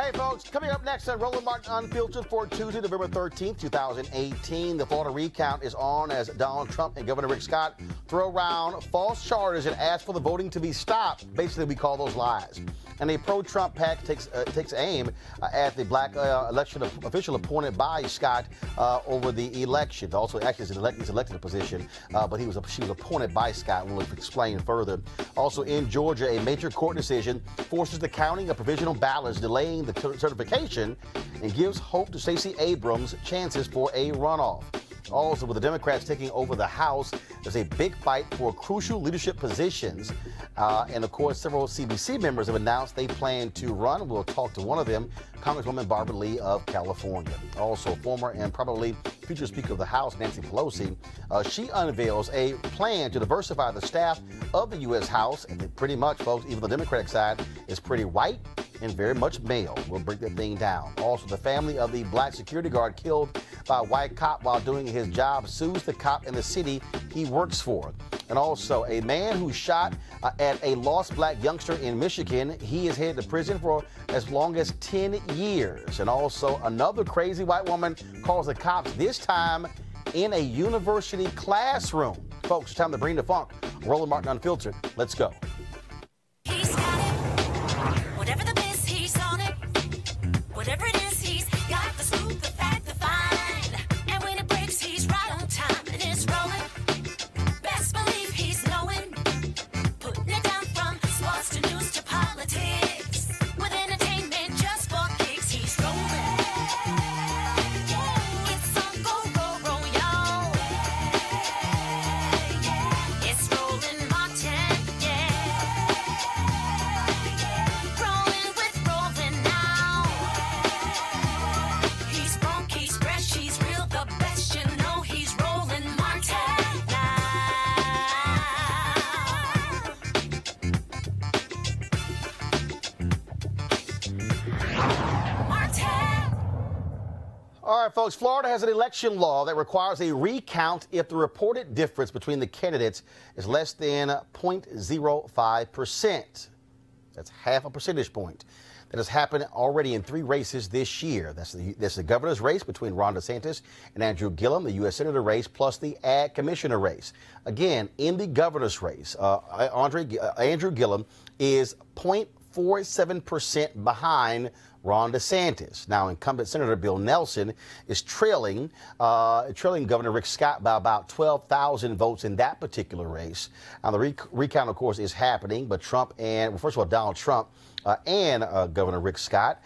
Hey, folks, coming up next on Roland Martin Unfiltered for Tuesday, November 13th, 2018. The Florida recount is on as Donald Trump and Governor Rick Scott throw around false charges and ask for the voting to be stopped. Basically, we call those lies. And a pro-Trump pack takes aim at the black election official appointed by Scott over the election. Also, actually, he's elected a position, but she was appointed by Scott. We'll explain further. Also, in Georgia, a major court decision forces the counting of provisional ballots, delaying the certification, and gives hope to Stacey Abrams' chances for a runoff. Also, with the Democrats taking over the House, there's a big fight for crucial leadership positions. And, of course, several CBC members have announced they plan to run. We'll talk to one of them, Congresswoman Barbara Lee of California. Also, former and probably future Speaker of the House, Nancy Pelosi, she unveils a plan to diversify the staff of the U.S. House. And pretty much, folks, even the Democratic side is pretty white and very much male. We'll break that thing down. Also, the family of the black security guard killed by a white cop while doing his job sues the cop in the city he works for. And also, a man who shot at a lost black youngster in Michigan, he is headed to prison for as long as 10 years. And also, another crazy white woman calls the cops, this time in a university classroom. Folks, it's time to bring the funk. Roland Martin Unfiltered. Let's go. He's got it. Whatever the miss, he's on it. Whatever it is, he's got the scoop, the fact, the find. And when it breaks, he's right on time and it's rolling. Best believe he's knowing. Putting it down from sports to news to politics. With entertainment just for kicks, he's rolling. It's on go, y'all. It's Roland Martin, rolling with Roland now. He's funk, he's fresh, he's real, the best, you know he's Roland Martin now. Martin. All right, folks, Florida has an election law that requires a recount if the reported difference between the candidates is less than 0.05%. That's half a percentage point. That has happened already in 3 races this year. That's the governor's race between Ron DeSantis and Andrew Gillum, the U.S. Senator race, plus the Ag Commissioner race. Again, in the governor's race, Andrew Gillum is 0.47% behind Ron DeSantis. Now, incumbent Senator Bill Nelson is trailing Governor Rick Scott by about 12,000 votes in that particular race. Now, the recount, of course, is happening, but first of all, Donald Trump and Governor Rick Scott,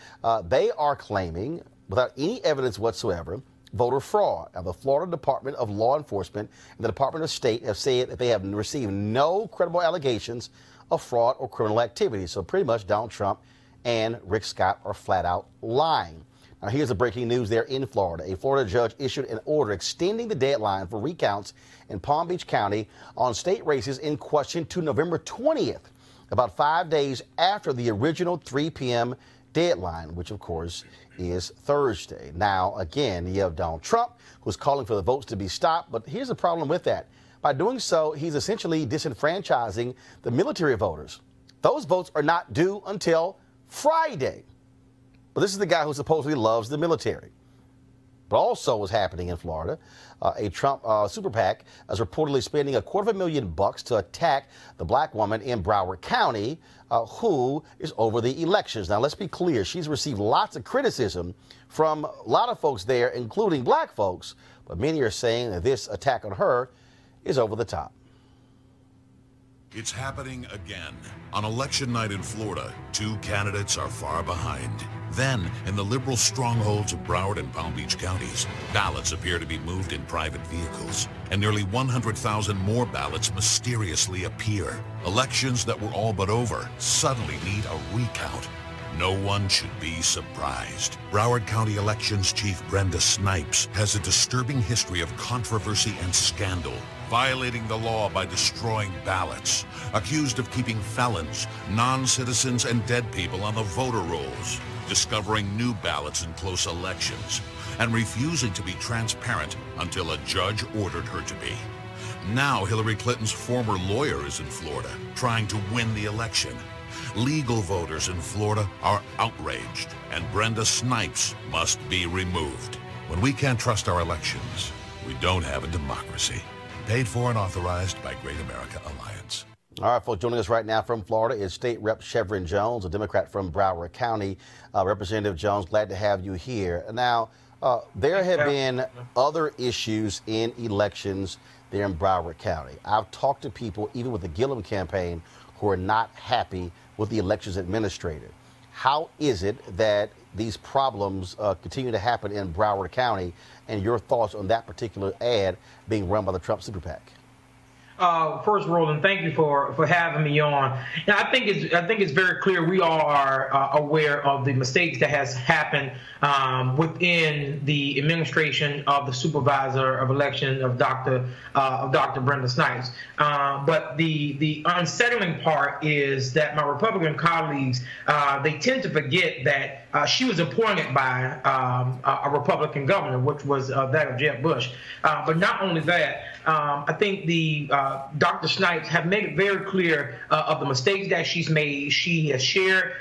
they are claiming, without any evidence whatsoever, voter fraud. Now, the Florida Department of Law Enforcement and the Department of State have said that they have received no credible allegations of fraud or criminal activity. So pretty much Donald Trump and Rick Scott are flat out lying. Now, here's the breaking news there in Florida. A Florida judge issued an order extending the deadline for recounts in Palm Beach County on state races in question to November 20th, about 5 days after the original 3 p.m. deadline, which, of course, is Thursday. Now, again, you have Donald Trump, who's calling for the votes to be stopped. But here's the problem with that. By doing so, he's essentially disenfranchising the military voters. Those votes are not due until Friday. But this is the guy who supposedly loves the military. But also what's happening in Florida, a Trump super PAC is reportedly spending $250,000 to attack the black woman in Broward County who is over the elections. Now, let's be clear. She's received lots of criticism from a lot of folks there, including black folks. But many are saying that this attack on her is over the top. It's happening again. On election night in Florida, 2 candidates are far behind. Then, in the liberal strongholds of Broward and Palm Beach counties, ballots appear to be moved in private vehicles, and nearly 100,000 more ballots mysteriously appear. Elections that were all but over suddenly need a recount. No one should be surprised. Broward County Elections Chief Brenda Snipes has a disturbing history of controversy and scandal, violating the law by destroying ballots, accused of keeping felons, non-citizens, and dead people on the voter rolls, discovering new ballots in close elections, and refusing to be transparent until a judge ordered her to be. Now Hillary Clinton's former lawyer is in Florida, trying to win the election. Legal voters in Florida are outraged, and Brenda Snipes must be removed. When we can't trust our elections, we don't have a democracy. Paid for and authorized by Great America Alliance. All right, folks, joining us right now from Florida is State Rep. Severin Jones, a Democrat from Broward County. Representative Jones, glad to have you here. Now, there have been other issues in elections there in Broward County. I've talked to people, even with the Gillum campaign, who are not happy with the elections administrator. How is it that these problems continue to happen in Broward County, and your thoughts on that particular ad being run by the Trump super PAC? First, Roland, thank you for having me on. Now, I think it's very clear we all are aware of the mistakes that has happened within the administration of the supervisor of election of Dr. Brenda Snipes. But the unsettling part is that my Republican colleagues they tend to forget that she was appointed by a Republican governor, which was that of Jeb Bush. But not only that, I think Dr. Snipes have made it very clear of the mistakes that she's made. She has shared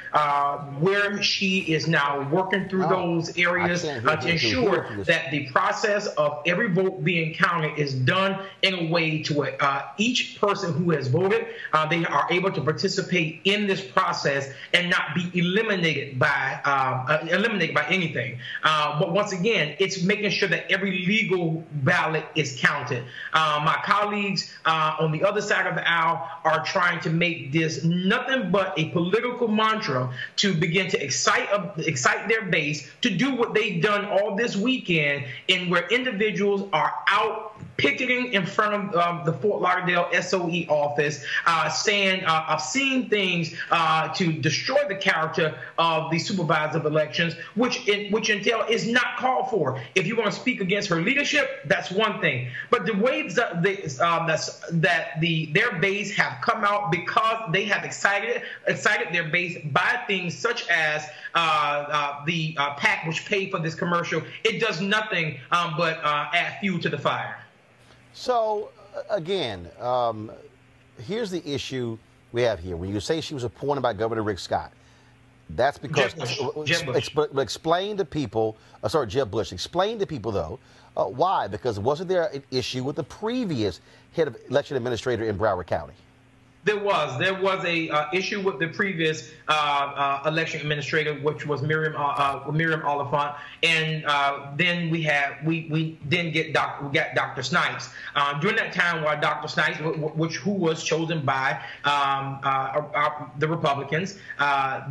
where she is now working through those areas to ensure that the process of every vote being counted is done in a way to where each person who has voted, they are able to participate in this process and not be eliminated by anything. But once again, it's making sure that every legal ballot is counted. My colleagues on the other side of the aisle are trying to make this nothing but a political mantra to begin to excite their base to do what they've done all this weekend, in where individuals are out picketing in front of the Fort Lauderdale SOE office, saying obscene things to destroy the character of the supervisor of elections, which entail is not called for. If you want to speak against her leadership, that's one thing. But the ways that their base have come out because they have excited their base by things such as the PAC, which paid for this commercial, it does nothing but add fuel to the fire. So, again, here's the issue we have here. When you say she was appointed by Governor Rick Scott, that's because Jeb Bush. Explain to people, Jeb Bush. Explain to people, though, why? Because wasn't there an issue with the previous head of election administrator in Broward County? There was a issue with the previous election administrator, which was Miriam Oliphant, and then we got Dr. Snipes. During that time, while Dr. Snipes, who was chosen by the Republicans,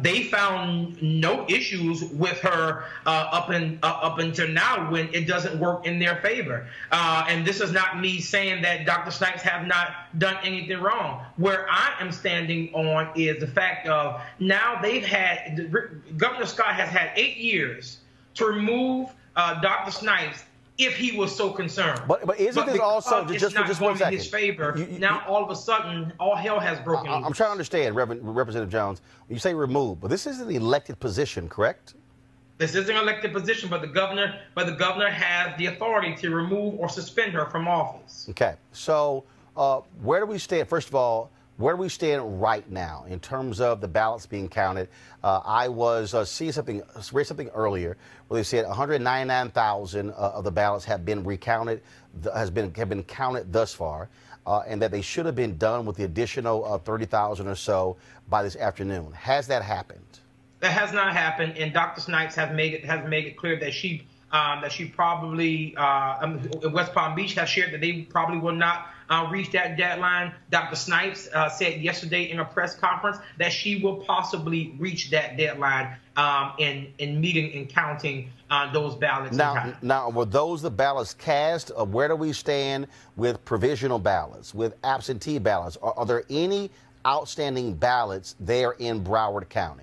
they found no issues with her up until now, when it doesn't work in their favor. And this is not me saying that Dr. Snipes have not done anything wrong. Where I am standing on is the fact of now Governor Scott has had 8 years to remove Dr. Snipes if he was so concerned. But isn't this also just one second? In his favor, now all of a sudden all hell has broken loose. I'm trying to understand, Representative Jones. You say remove, but this is an elected position, correct? This is an elected position, but the governor has the authority to remove or suspend her from office. Okay, so where do we stand? First of all, where do we stand right now in terms of the ballots being counted? I was read something earlier where they said 199,000 of the ballots have been recounted, have been counted thus far, and that they should have been done with the additional 30,000 or so by this afternoon. Has that happened? That has not happened, and Dr. Snipes has made it clear that she probably West Palm Beach has shared that they probably will not reach that deadline. Dr. Snipes said yesterday in a press conference that she will possibly reach that deadline in meeting and counting those ballots. Now, were those the ballots cast? Where do we stand with provisional ballots, with absentee ballots? Are there any outstanding ballots there in Broward County?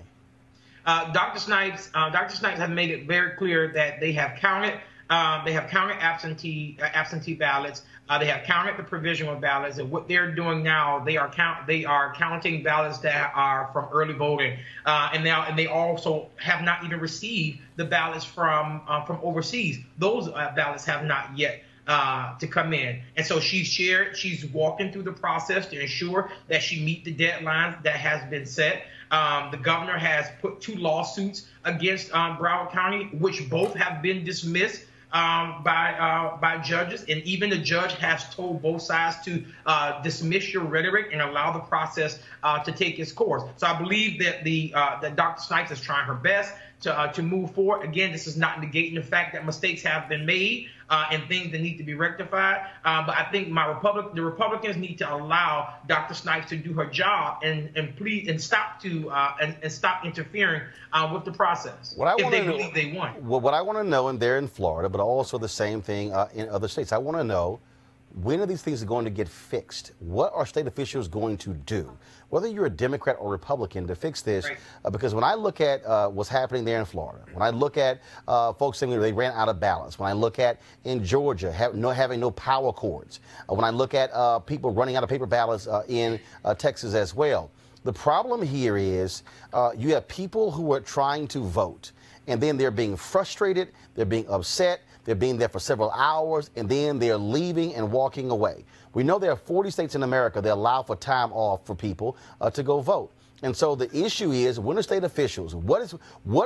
Dr. Snipes has made it very clear that they have counted. They have counted absentee ballots. They have counted the provisional ballots, and what they're doing now, they are counting ballots that are from early voting, and they also have not even received the ballots from overseas. Those ballots have not yet to come in. And so she's walking through the process to ensure that she meet the deadlines that has been set. The governor has put 2 lawsuits against Broward County, which both have been dismissed by judges, and even the judge has told both sides to dismiss your rhetoric and allow the process to take its course. So I believe that that Dr. Snipes is trying her best to move forward. Again, this is not negating the fact that mistakes have been made and things that need to be rectified. But I think the Republicans need to allow Dr. Snipes to do her job and please and stop interfering with the process if they believe they want. Well, what I want to know, and they're in Florida, but also the same thing in other states. I want to know, when are these things going to get fixed? What are state officials going to do, whether you're a Democrat or Republican, to fix this? Right. Because when I look at what's happening there in Florida, when I look at folks saying they ran out of ballots, when I look at in Georgia having no power cords, when I look at people running out of paper ballots in Texas as well, the problem here is you have people who are trying to vote, and then they're being frustrated, they're being upset, they're being there for several hours, and then they're leaving and walking away. We know there are 40 states in America that allow for time off for people to go vote. And so the issue is, when are state officials, what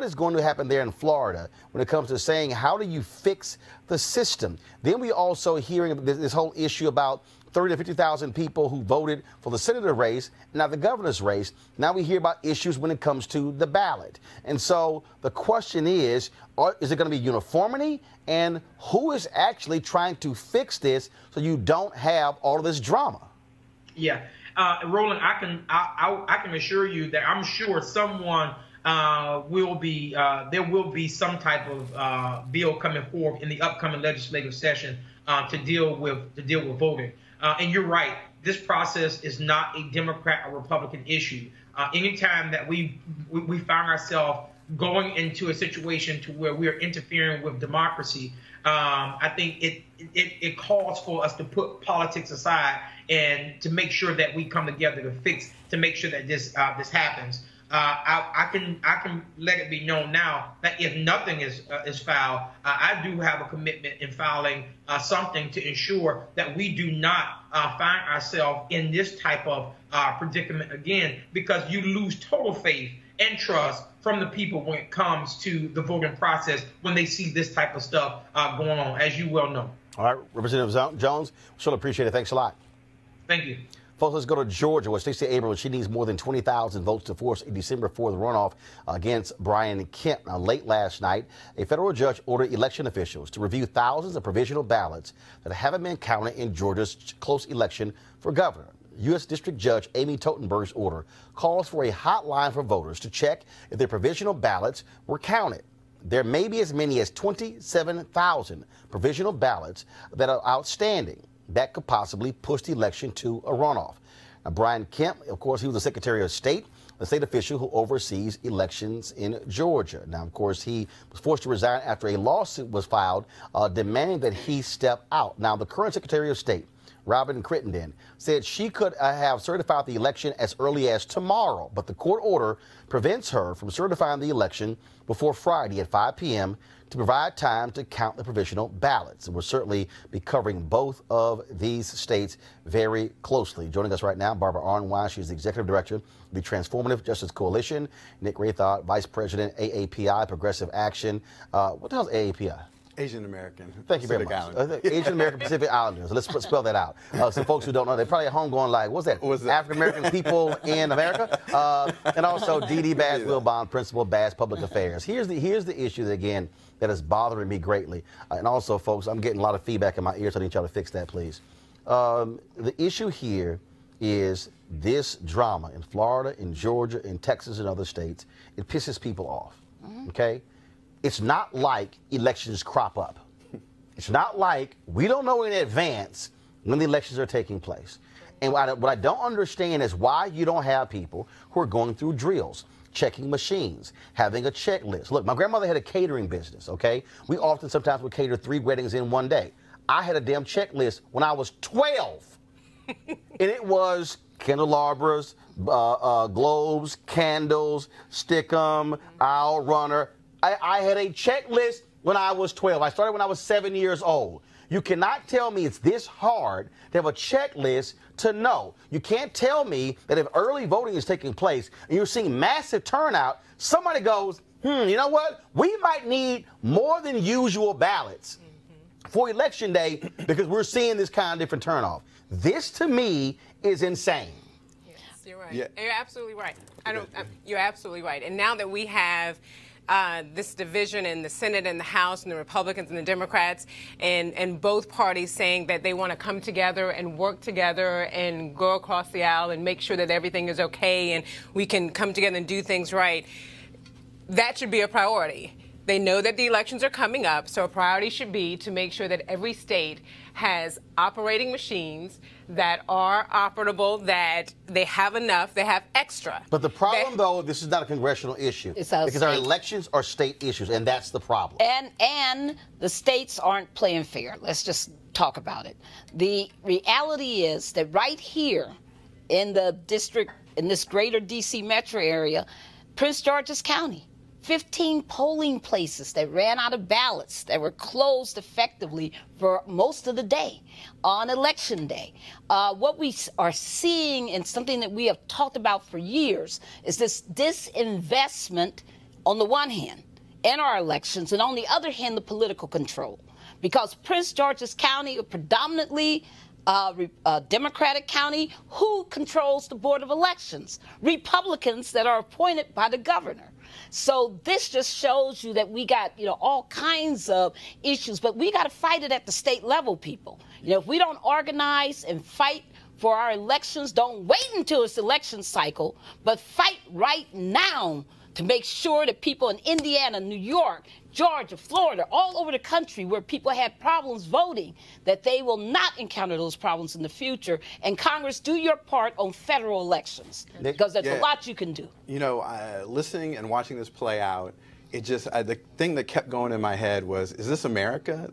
is going to happen there in Florida when it comes to saying, how do you fix the system? Then we also hearing this whole issue about 30 to 50,000 people who voted for the senator race, now the governor's race. Now we hear about issues when it comes to the ballot. And so the question is it going to be uniformity? And who is actually trying to fix this so you don't have all of this drama? Yeah. Roland, I can assure you that I'm sure someone will be there will be some type of bill coming forward in the upcoming legislative session to deal with voting. And you're right, this process is not a Democrat or Republican issue. Anytime that we find ourselves going into a situation to where we are interfering with democracy, I think it calls for us to put politics aside and to make sure that we come together to make sure that this happens. I can let it be known now that if nothing is filed, I do have a commitment in filing something to ensure that we do not find ourselves in this type of predicament again, because you lose total faith and trust from the people when it comes to the voting process when they see this type of stuff going on, as you well know. All right, Representative Jones, sure appreciate it. Thanks a lot. Thank you. Folks, let's go to Georgia, where Stacey Abrams, she needs more than 20,000 votes to force a December 4th runoff against Brian Kemp. Now, late last night, a federal judge ordered election officials to review thousands of provisional ballots that haven't been counted in Georgia's close election for governor. U.S. District Judge Amy Totenberg's order calls for a hotline for voters to check if their provisional ballots were counted. There may be as many as 27,000 provisional ballots that are outstanding that could possibly push the election to a runoff. Now, Brian Kemp, of course, he was the Secretary of State, the state official who oversees elections in Georgia. Now, of course, he was forced to resign after a lawsuit was filed demanding that he step out. Now, the current Secretary of State, Robin Crittenden, said she could have certified the election as early as tomorrow, but the court order prevents her from certifying the election before Friday at 5 p.m. to provide time to count the provisional ballots. And we'll certainly be covering both of these states very closely. Joining us right now, Barbara Arnwine. She's the Executive Director of the Transformative Justice Coalition. Nick Raythard, Vice President, AAPI, Progressive Action. What the hell is AAPI? Asian American. Thank you very much. Asian American Pacific Islanders. Let's spell that out. Some folks who don't know, they're probably at home going like, what's that? African American people in America? And also D.D. Bass Wilbon, Principal, Bass Public Affairs. Here's the issue that, again, that is bothering me greatly. And also, folks, I'm getting a lot of feedback in my ears, so I need y'all to fix that, please. The issue here is this drama in Florida, in Georgia, in Texas, and other states. It pisses people off, okay? It's not like elections crop up. It's not like we don't know in advance when the elections are taking place. And what I don't understand is why you don't have people who are going through drills, checking machines, having a checklist. Look, my grandmother had a catering business, okay? We often sometimes would cater 3 weddings in one day. I had a damn checklist when I was 12. And it was candelabras, globes, candles, stick 'em, aisle runner. I had a checklist when I was 12. I started when I was 7 years old. You cannot tell me it's this hard to have a checklist to know. You can't tell me that if early voting is taking place and you're seeing massive turnout, somebody goes, you know what? We might need more than usual ballots for Election Day because we're seeing this kind of different turnoff. This, to me, is insane. Yes, you're right. Yeah. You're absolutely right. You're absolutely right. And now that we have this division in the Senate and the House and the Republicans and the Democrats and both parties saying that they want to come together and work together and go across the aisle and make sure that everything is okay and we can come together and do things right, that should be a priority. They know that the elections are coming up, so a priority should be to make sure that every state has operating machines that are operable, that they have enough, they have extra. But the problem, though, this is not a congressional issue. Because our elections are state issues, and that's the problem. And the states aren't playing fair. Let's just talk about it. The reality is that right here in the district, in this greater D.C. metro area, Prince George's County, 15 polling places that ran out of ballots that were closed effectively for most of the day on Election Day. What we are seeing, and something that we have talked about for years, is this disinvestment on the one hand in our elections, and on the other hand, the political control. Because Prince George's County, a predominantly Democratic county, who controls the Board of Elections? Republicans that are appointed by the governor. So this just shows you that we got, all kinds of issues, but we got to fight it at the state level, people. If we don't organize and fight for our elections, don't wait until it's election cycle, but fight right now to make sure that people in Indiana, New York, Georgia, Florida, all over the country where people had problems voting, that they will not encounter those problems in the future. And Congress, do your part on federal elections, because there's a lot you can do. Listening and watching this play out, it just, the thing that kept going in my head was, is this America?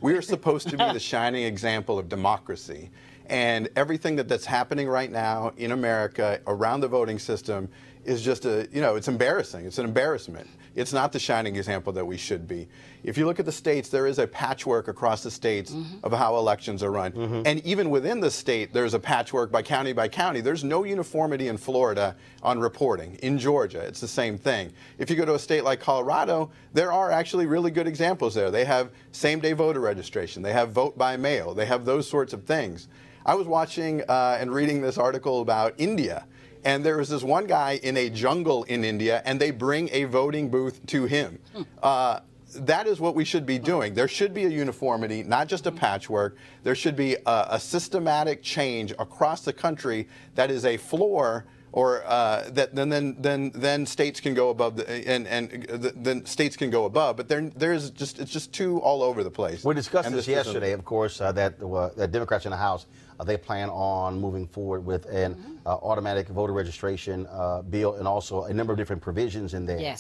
We are supposed to be the shining example of democracy. And everything that's happening right now in America around the voting system is just it's embarrassing. It's an embarrassment. It's not the shining example that we should be. If you look at the states, there is a patchwork across the states of how elections are run. And even within the state, there's a patchwork by county by county. There's no uniformity in Florida on reporting. In Georgia, it's the same thing. If you go to a state like Colorado, there are actually really good examples there. They have same-day voter registration. They have vote by mail. They have those sorts of things. I was watching and reading this article about India. And there was this one guy in a jungle in India, and they bring a voting booth to him. That is what we should be doing. There should be a uniformity, not just a patchwork. There should be a systematic change across the country that is a floor, or that then states can go above, then states can go above. But it's just too all over the place. We discussed this yesterday, of course, that the Democrats in the House, they plan on moving forward with an automatic voter registration bill, and also a number of different provisions in there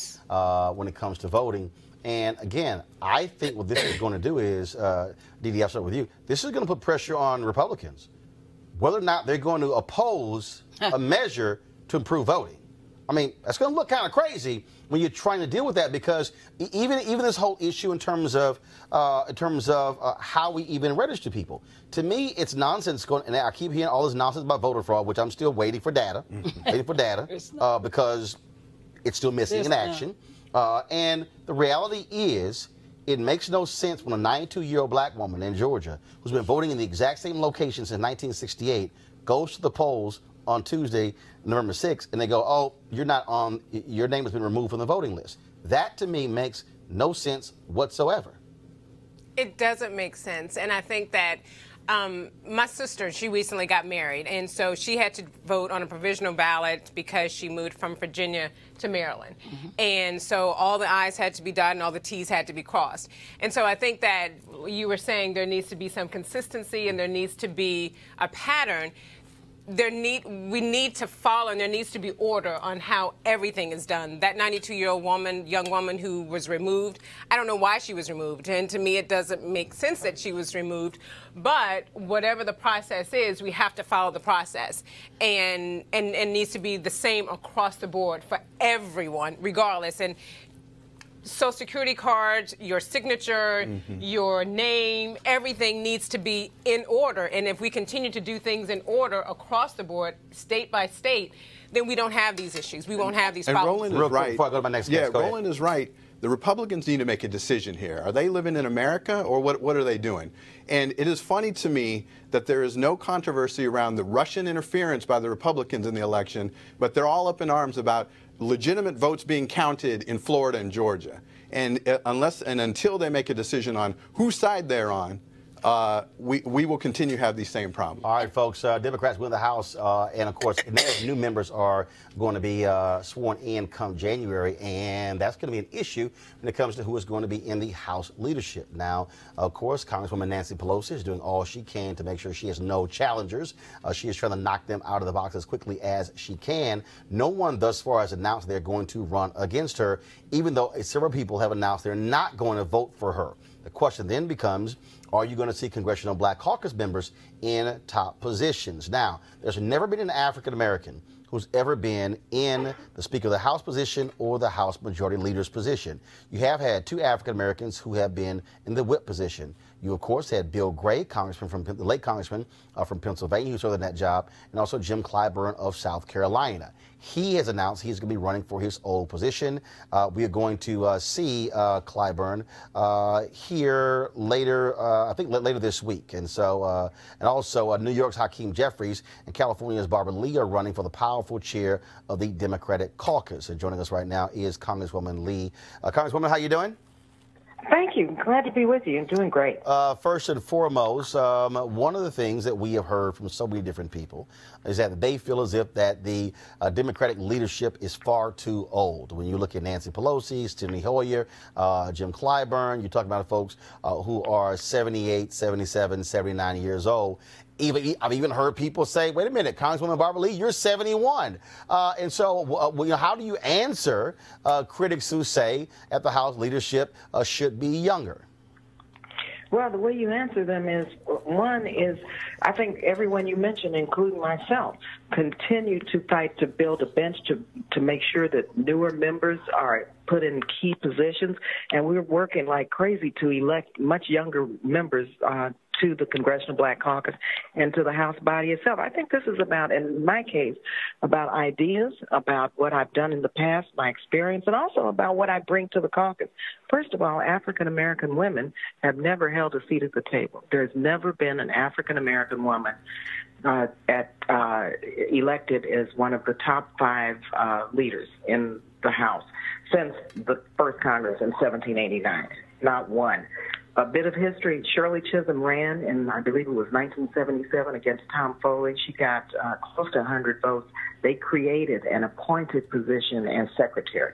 when it comes to voting. And again, I think what this is going to do is, Didi, I'll start with you. This is going to put pressure on Republicans, whether or not they're going to oppose a measure to improve voting. I mean, that's going to look kind of crazy when you're trying to deal with that, because even this whole issue in terms of how we even register people, to me, it's nonsense. And I keep hearing all this nonsense about voter fraud, which I'm still waiting for data, because it's still missing in action. And the reality is, it makes no sense when a 92-year-old black woman in Georgia, who's been voting in the exact same location since 1968, goes to the polls on Tuesday, November 6th, and they go, oh, you're not on, your name has been removed from the voting list. That, to me, makes no sense whatsoever. It doesn't make sense. And I think that my sister, she recently got married, and so she had to vote on a provisional ballot because she moved from Virginia to Maryland. And so all the I's had to be dotted and all the T's had to be crossed. And so I think that you were saying there needs to be some consistency and there needs to be a pattern. We need to follow, and there needs to be order on how everything is done. That 92-year-old young woman who was removed, I don't know why she was removed, and to me it doesn't make sense that she was removed. But whatever the process is, we have to follow the process, and needs to be the same across the board for everyone, regardless. And Social Security cards, your signature, your name, everything needs to be in order. And if we continue to do things in order across the board, state by state, then we don't have these issues. We won't have these problems. Roland is right. Before I go to my next guest, Roland is right. The Republicans need to make a decision here. Are they living in America, or what are they doing? And it is funny to me that there is no controversy around the Russian interference by the Republicans in the election, but they're all up in arms about legitimate votes being counted in Florida and Georgia. And until they make a decision on whose side they're on, we will continue to have these same problems. All right, folks, Democrats win the House, and of course, new members are going to be sworn in come January, and that's going to be an issue when it comes to who is going to be in the House leadership. Now, of course, Congresswoman Nancy Pelosi is doing all she can to make sure she has no challengers. She is trying to knock them out of the box as quickly as she can. No one thus far has announced they're going to run against her, even though several people have announced they're not going to vote for her. The question then becomes, are you going to see Congressional Black Caucus members in top positions? Now, there's never been an African-American who's ever been in the Speaker of the House position or the House Majority Leader's position. You have had two African-Americans who have been in the whip position. You, of course, had Bill Gray, the late congressman from Pennsylvania, who served in that job, and also Jim Clyburn of South Carolina. He has announced he's going to be running for his old position. We are going to see Clyburn here later, I think later this week. And so, and also New York's Hakeem Jeffries and California's Barbara Lee are running for the powerful chair of the Democratic Caucus. And joining us right now is Congresswoman Lee. Congresswoman, how you doing? Thank you. Glad to be with you. Doing great. First and foremost, one of the things that we have heard from so many different people is that they feel as if that the Democratic leadership is far too old. When you look at Nancy Pelosi, Steny Hoyer, Jim Clyburn, you're talking about folks who are 78, 77, 79 years old. I've even heard people say, wait a minute, Congresswoman Barbara Lee, you're 71. And so how do you answer critics who say that the House leadership should be younger? Well, the way you answer them is, one is, I think everyone you mentioned, including myself, continue to fight to build a bench to make sure that newer members are put in key positions. And we're working like crazy to elect much younger members to the Congressional Black Caucus and to the House body itself. I think this is about, in my case, about ideas, about what I've done in the past, my experience, and also about what I bring to the caucus. First of all, African-American women have never held a seat at the table. There's never been an African-American woman elected as one of the top 5 leaders in the House since the first Congress in 1789. Not one. A bit of history, Shirley Chisholm ran in, I believe it was 1977, against Tom Foley. She got close to 100 votes. They created an appointed position as secretary.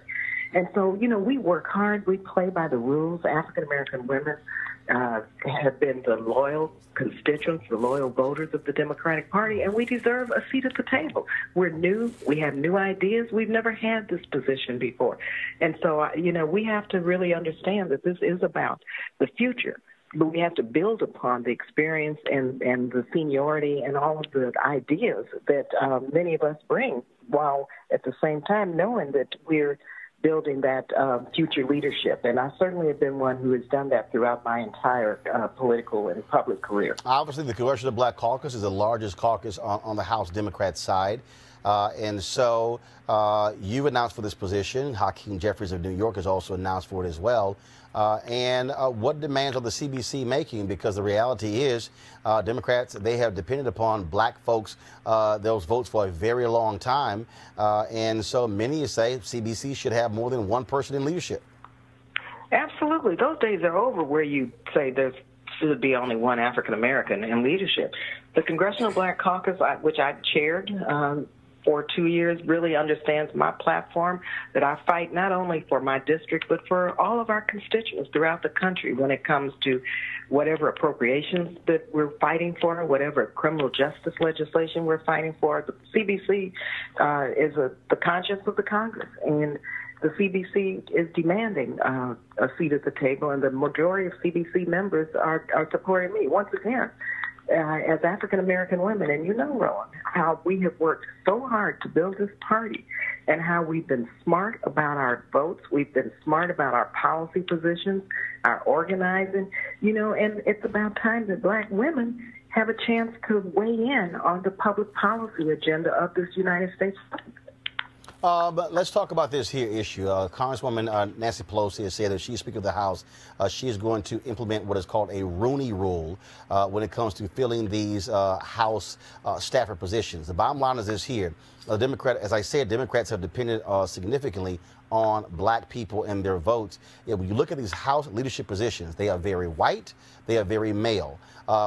And so, we work hard. We play by the rules. African-American women have been the loyal constituents, the loyal voters of the Democratic Party, and we deserve a seat at the table. We're new. We have new ideas. We've never had this position before. And so, we have to really understand that this is about the future. But we have to build upon the experience and the seniority and all of the ideas that many of us bring, while at the same time knowing that we're building that future leadership. And I certainly have been one who has done that throughout my entire political and public career. Obviously, the Congressional Black Caucus is the largest caucus on the House Democrat side. And so you've announced for this position. Hakeem Jeffries of New York has also announced for it as well. And what demands are the CBC making? Because the reality is Democrats, they have depended upon black folks, those votes for a very long time. And so many say CBC should have more than one person in leadership. Absolutely. Those days are over where you say there should be only one African-American in leadership. The Congressional Black Caucus, which I chaired for 2 years, really understands my platform, that I fight not only for my district, but for all of our constituents throughout the country when it comes to whatever appropriations that we're fighting for, whatever criminal justice legislation we're fighting for. The CBC is the conscience of the Congress, and the CBC is demanding a seat at the table, and the majority of CBC members are supporting me. Once again, as African-American women, and Roland, how we have worked so hard to build this party and how we've been smart about our votes. We've been smart about our policy positions, our organizing, and it's about time that black women have a chance to weigh in on the public policy agenda of this United States. But let's talk about this here issue. Congresswoman Nancy Pelosi has said that she's Speaker of the House. She is going to implement what is called a Rooney Rule when it comes to filling these House staffer positions. The bottom line is this here. As I said, Democrats have depended significantly on black people and their votes. When you look at these House leadership positions, they are very white, they are very male.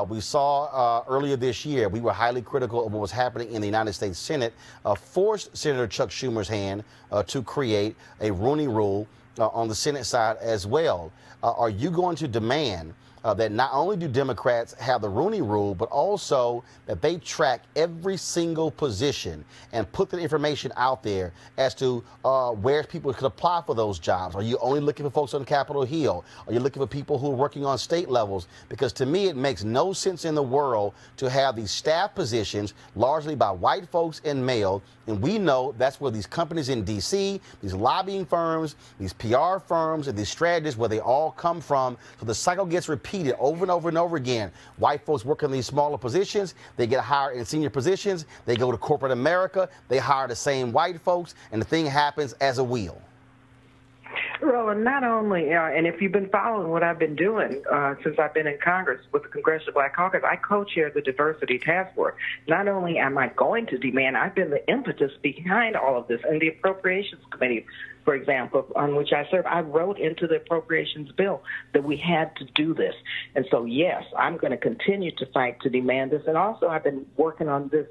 We saw earlier this year, we were highly critical of what was happening in the United States Senate, forced Senator Chuck Schumer's hand to create a Rooney Rule on the Senate side as well. Are you going to demand that not only do Democrats have the Rooney Rule, but also that they track every single position and put the information out there as to where people could apply for those jobs? Are you only looking for folks on Capitol Hill? Are you looking for people who are working on state levels? Because to me, it makes no sense in the world to have these staff positions largely by white folks and male. And we know that's where these companies in D.C., these lobbying firms, these PR firms, and these strategists, where they all come from. So the cycle gets repeated over and over and over again. White folks work in these smaller positions. They get hired in senior positions. They go to corporate America. They hire the same white folks, and the thing happens as a wheel. Roland, not only, and if you've been following what I've been doing since I've been in Congress with the Congressional Black Caucus, I co-chair the Diversity Task Force. Not only am I going to demand, I've been the impetus behind all of this. And the Appropriations Committee, for example, on which I serve, I wrote into the appropriations bill that we had to do this. And so, yes, I'm going to continue to fight to demand this. And also, I've been working on this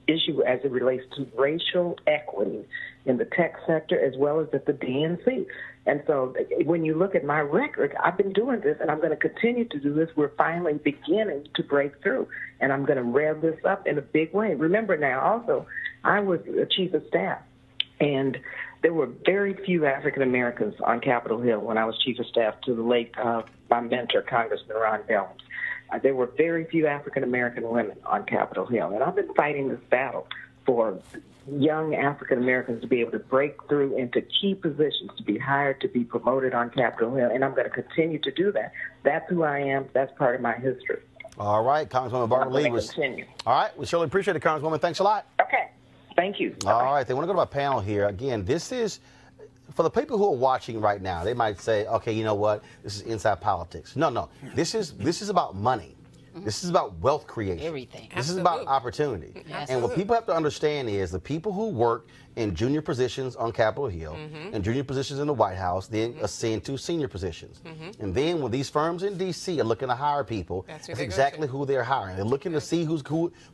issue as it relates to racial equity in the tech sector as well as at the DNC. And so when you look at my record, I've been doing this, and I'm going to continue to do this. We're finally beginning to break through, and I'm going to rev this up in a big way. Remember now, also, I was a chief of staff, and there were very few African Americans on Capitol Hill when I was chief of staff to the late my mentor, Congressman Ron Dems. There were very few African American women on Capitol Hill, and I've been fighting this battle for young African Americans to be able to break through into key positions, to be hired, to be promoted on Capitol Hill, and I'm going to continue to do that. That's who I am. That's part of my history. All right, Congresswoman Barbara Lee. All right, we surely appreciate it, Congresswoman. Thanks a lot. Okay, thank you. All right, they want to go to my panel here. Again, this is, for the people who are watching right now, they might say, okay, you know what, this is inside politics. No, this is about money. This is about wealth creation. Everything. This is about opportunity. And what people have to understand is the people who work in junior positions on Capitol Hill and junior positions in the White House then ascend to senior positions. And then when these firms in D.C. are looking to hire people, that's exactly who they're hiring. They're looking to see who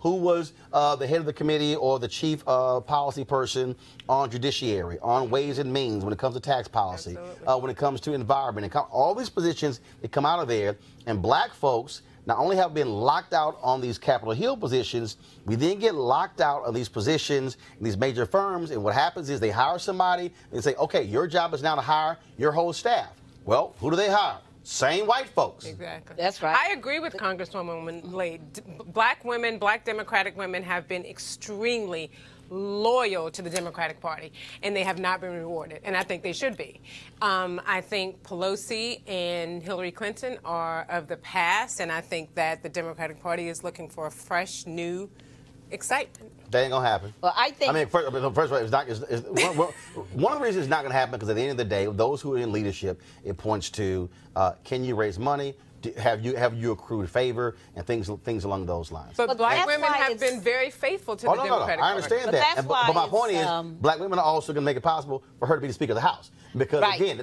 was the head of the committee or the chief policy person on judiciary, on ways and means when it comes to tax policy, when it comes to environment. All these positions, they come out of there, and black folks not only have been locked out on these Capitol Hill positions, we then get locked out of these positions in these major firms, and what happens is they hire somebody and say, okay, your job is now to hire your whole staff. Well, who do they hire? Same white folks. Exactly. That's right. I agree with Congresswoman Lee. Black women, black Democratic women have been extremely loyal to the Democratic Party, and they have not been rewarded, and I think they should be. I think Pelosi and Hillary Clinton are of the past, and I think that the Democratic Party is looking for a fresh, new excitement. That ain't gonna happen. Well, I think. I mean, first of all, it's not. One of the reasons it's not gonna happen because at the end of the day, those who are in leadership, it points to can you raise money? Have you accrued favor and things along those lines? But black women have been very faithful to the Democratic Party. I understand that. But my point is, black women are also going to make it possible for her to be the Speaker of the House. Because, again,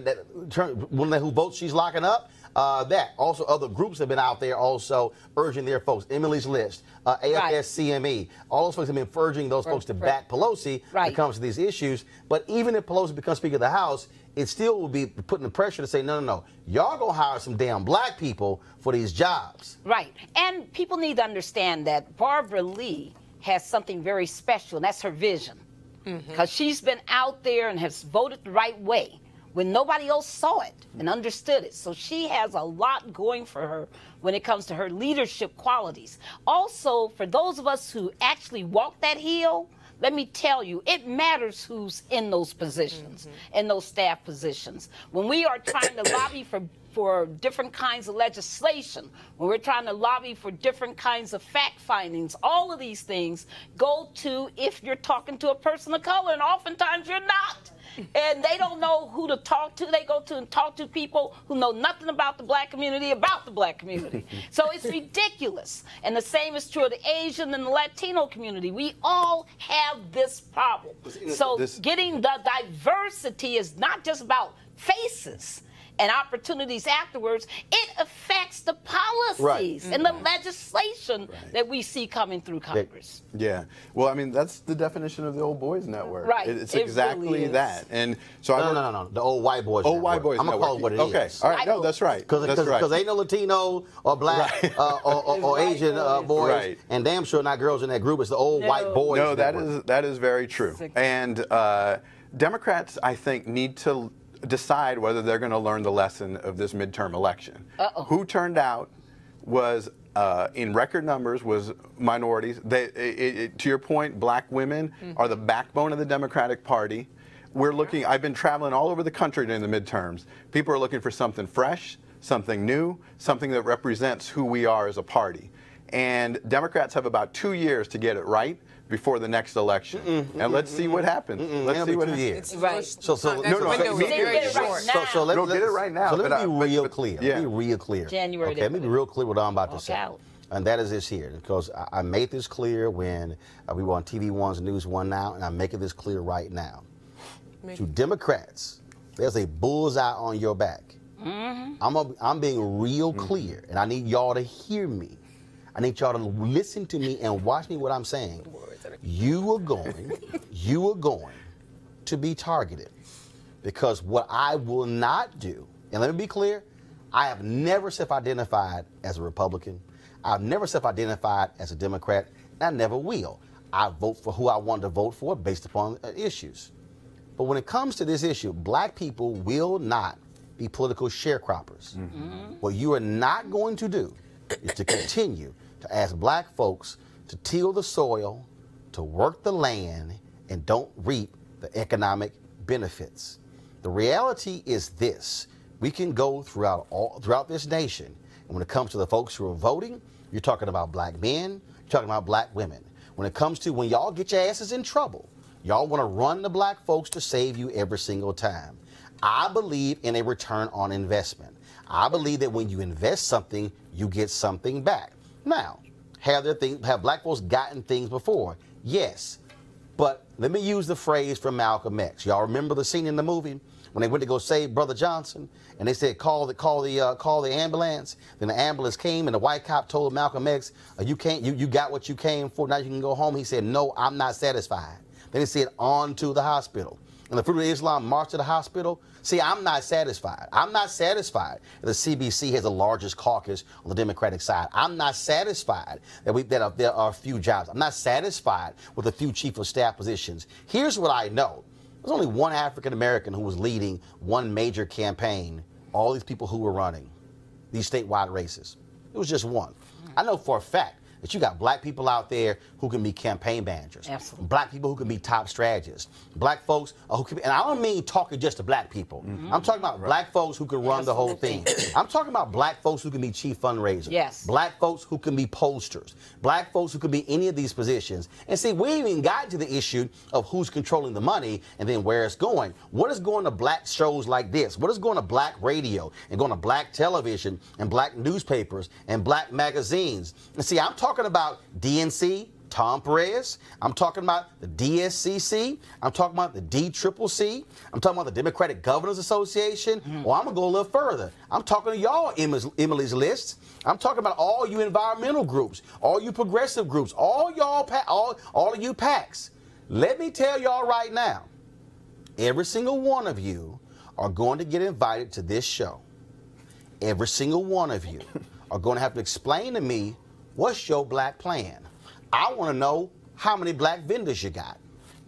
one who votes she's locking up, that. Also, other groups have been out there also urging their folks. Emily's List, AFS-CME, all those folks have been urging those folks to back Pelosi when it comes to these issues. But even if Pelosi becomes Speaker of the House, it still will be putting the pressure to say, no, y'all gonna hire some damn black people for these jobs. Right, and people need to understand that Barbara Lee has something very special, and that's her vision. Because she's been out there and has voted the right way when nobody else saw it and understood it. So she has a lot going for her when it comes to her leadership qualities. Also, for those of us who actually walk that hill, let me tell you, it matters who's in those positions, in those staff positions. When we are trying to lobby for different kinds of legislation, when we're trying to lobby for different kinds of fact findings, all of these things go to if you're talking to a person of color, and oftentimes you're not. And they don't know who to talk to. They go to and talk to people who know nothing about the black community, So it's ridiculous. And the same is true of the Asian and the Latino community. We all have this problem. So getting the diversity is not just about faces and opportunities afterwards. It affects the policies and the legislation that we see coming through Congress. Yeah. Well, I mean, that's the definition of the old boys network. Right. It's exactly really that. And so no. The old white boys old network. white boys I'm going to call it what it is. Okay. All right. No, that's right. Because ain't no Latino or black or Asian boys. Right. And damn sure not girls in that group. It's the old white boys network. No, that is very true. And Democrats, I think, need to decide whether they're going to learn the lesson of this midterm election. Who turned out was, in record numbers, was minorities. To your point, black women are the backbone of the Democratic Party. We're looking, I've been traveling all over the country during the midterms. People are looking for something fresh, something new, something that represents who we are as a party. And Democrats have about 2 years to get it right before the next election, and let's see what happens. Let's see what happens. Right. So let's get it right now. So let me be real clear. Let me be real clear. January. Okay, let me be real clear what I'm about to say. Out. And that is this here, because I made this clear when we were on TV One's News One Now, and I'm making this clear right now. To Democrats, there's a bullseye on your back. I'm being real clear, and I need y'all to hear me. I need y'all to listen to me and watch me what I'm saying. You are going to be targeted, because what I will not do, and let me be clear, I have never self-identified as a Republican. I've never self-identified as a Democrat, and I never will. I vote for who I want to vote for based upon issues. But when it comes to this issue, black people will not be political sharecroppers. What you are not going to do is to continue to ask black folks to till the soil, to work the land, and don't reap the economic benefits. The reality is this: we can go throughout this nation, and when it comes to the folks who are voting, you're talking about black men, you're talking about black women. When it comes to when y'all get your asses in trouble, y'all want to run the black folks to save you every single time. I believe in a return on investment. I believe that when you invest something, you get something back. Now, have black folks gotten things before? Yes. But let me use the phrase from Malcolm X. Y'all remember the scene in the movie when they went to go save Brother Johnson, and they said, call the ambulance. Then the ambulance came, and the white cop told Malcolm X, you got what you came for, now you can go home. He said, no, I'm not satisfied. Then he said, on to the hospital. And the Fruit of Islam marched to the hospital. See, I'm not satisfied. I'm not satisfied that the CBC has the largest caucus on the Democratic side. I'm not satisfied that there are a few jobs. I'm not satisfied with a few chief of staff positions. Here's what I know. There's only one African American who was leading one major campaign, all these people who were running these statewide races. It was just one. I know for a fact that you got black people out there who can be campaign managers. Absolutely. Black people who can be top strategists. Black folks who can be, and I don't mean talking just to black people. I'm talking about black folks who can run the whole thing. I'm talking about black folks who can be chief fundraisers. Yes. Black folks who can be posters. Black folks who can be any of these positions. And see, we ain't even got to the issue of who's controlling the money and then where it's going. What is going to black shows like this? What is going to black radio and going to black television and black newspapers and black magazines? And see, I'm talking about DNC, Tom Perez. I'm talking about the DSCC. I'm talking about the DCCC. I'm talking about the Democratic Governors Association. Well, I'm going to go a little further. I'm talking to y'all, Emily's List. I'm talking about all you environmental groups, all you progressive groups, all y'all, all of you PACs. Let me tell y'all right now, every single one of you are going to get invited to this show. Every single one of you are going to have to explain to me, what's your black plan? I want to know how many black vendors you got.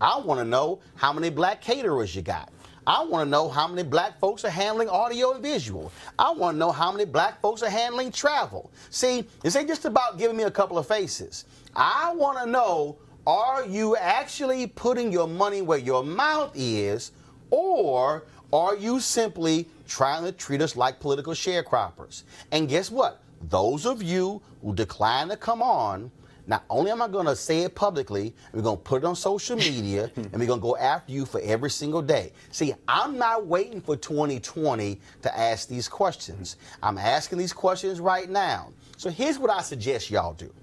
I want to know how many black caterers you got. I want to know how many black folks are handling audio and visual. I want to know how many black folks are handling travel. See, this ain't just about giving me a couple of faces. I want to know Are you actually putting your money where your mouth is, or are you simply trying to treat us like political sharecroppers? And guess what? Those of you who decline to come on, not only am I going to say it publicly, we're going to put it on social media, and we're going to go after you for every single day. See, I'm not waiting for 2020 to ask these questions. I'm asking these questions right now. So here's what I suggest y'all do.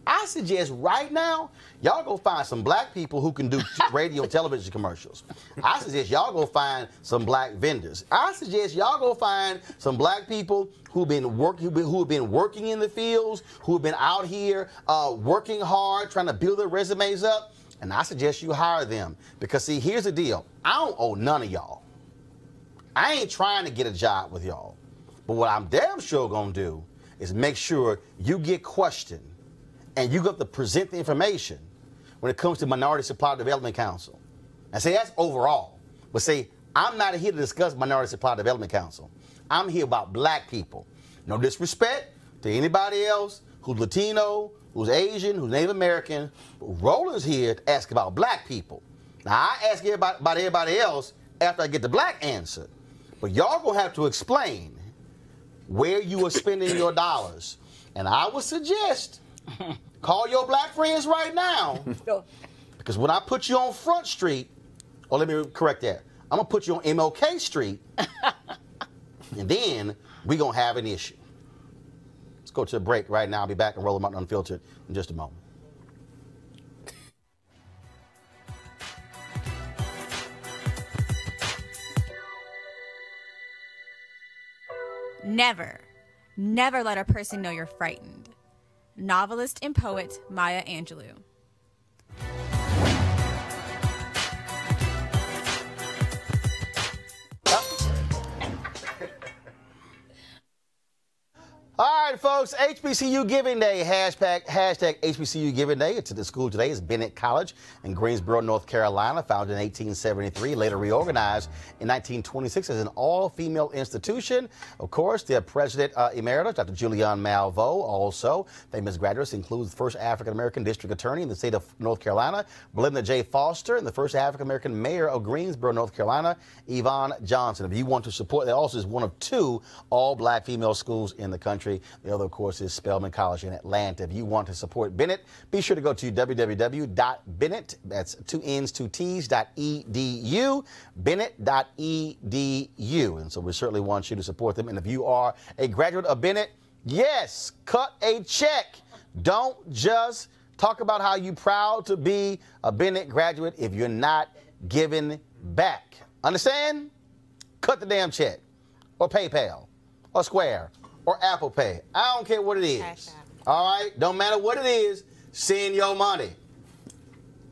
I suggest right now, y'all go find some black people who can do radio and television commercials. I suggest y'all go find some black vendors. I suggest y'all go find some black people who have been working in the fields, who have been out here working hard, trying to build their resumes up. And I suggest you hire them. Because, see, here's the deal. I don't owe none of y'all. I ain't trying to get a job with y'all. But what I'm damn sure going to do is make sure you get questioned and you got to present the information when it comes to Minority Supply Development Council. And say that's overall. But say, I'm not here to discuss Minority Supply Development Council. I'm here about black people. No disrespect to anybody else who's Latino, who's Asian, who's Native American. But Roland's here to ask about black people. Now, I ask about everybody else after I get the black answer. But y'all gonna have to explain where you are spending your dollars. And I would suggest call your black friends right now. Because when I put you on Front Street, or let me correct that, I'm going to put you on MLK Street, and then we're going to have an issue. Let's go to a break right now. I'll be back and Roland Martin Unfiltered in just a moment. Never let a person know you're frightened. Novelist and poet Maya Angelou. All right, folks, HBCU Giving Day, hashtag HBCU Giving Day. It's at the school today is Bennett College in Greensboro, North Carolina, founded in 1873, later reorganized in 1926 as an all-female institution. Of course, their president emeritus, Dr. Julianne Malveaux, also famous graduates includes the first African-American district attorney in the state of North Carolina, Belinda J. Foster, and the first African-American mayor of Greensboro, North Carolina, Yvonne Johnson. If you want to support, that also is one of 2 all-black female schools in the country. The other, of course, is Spelman College in Atlanta. If you want to support Bennett, be sure to go to www.bennett, that's 2 N's, 2 T's, .edu, bennett.edu. And so we certainly want you to support them. And if you are a graduate of Bennett, yes, cut a check. Don't just talk about how you're proud to be a Bennett graduate if you're not giving back. Understand? Cut the damn check, or PayPal, or Square, or Apple Pay. I don't care what it is. All right? Don't matter what it is, send your money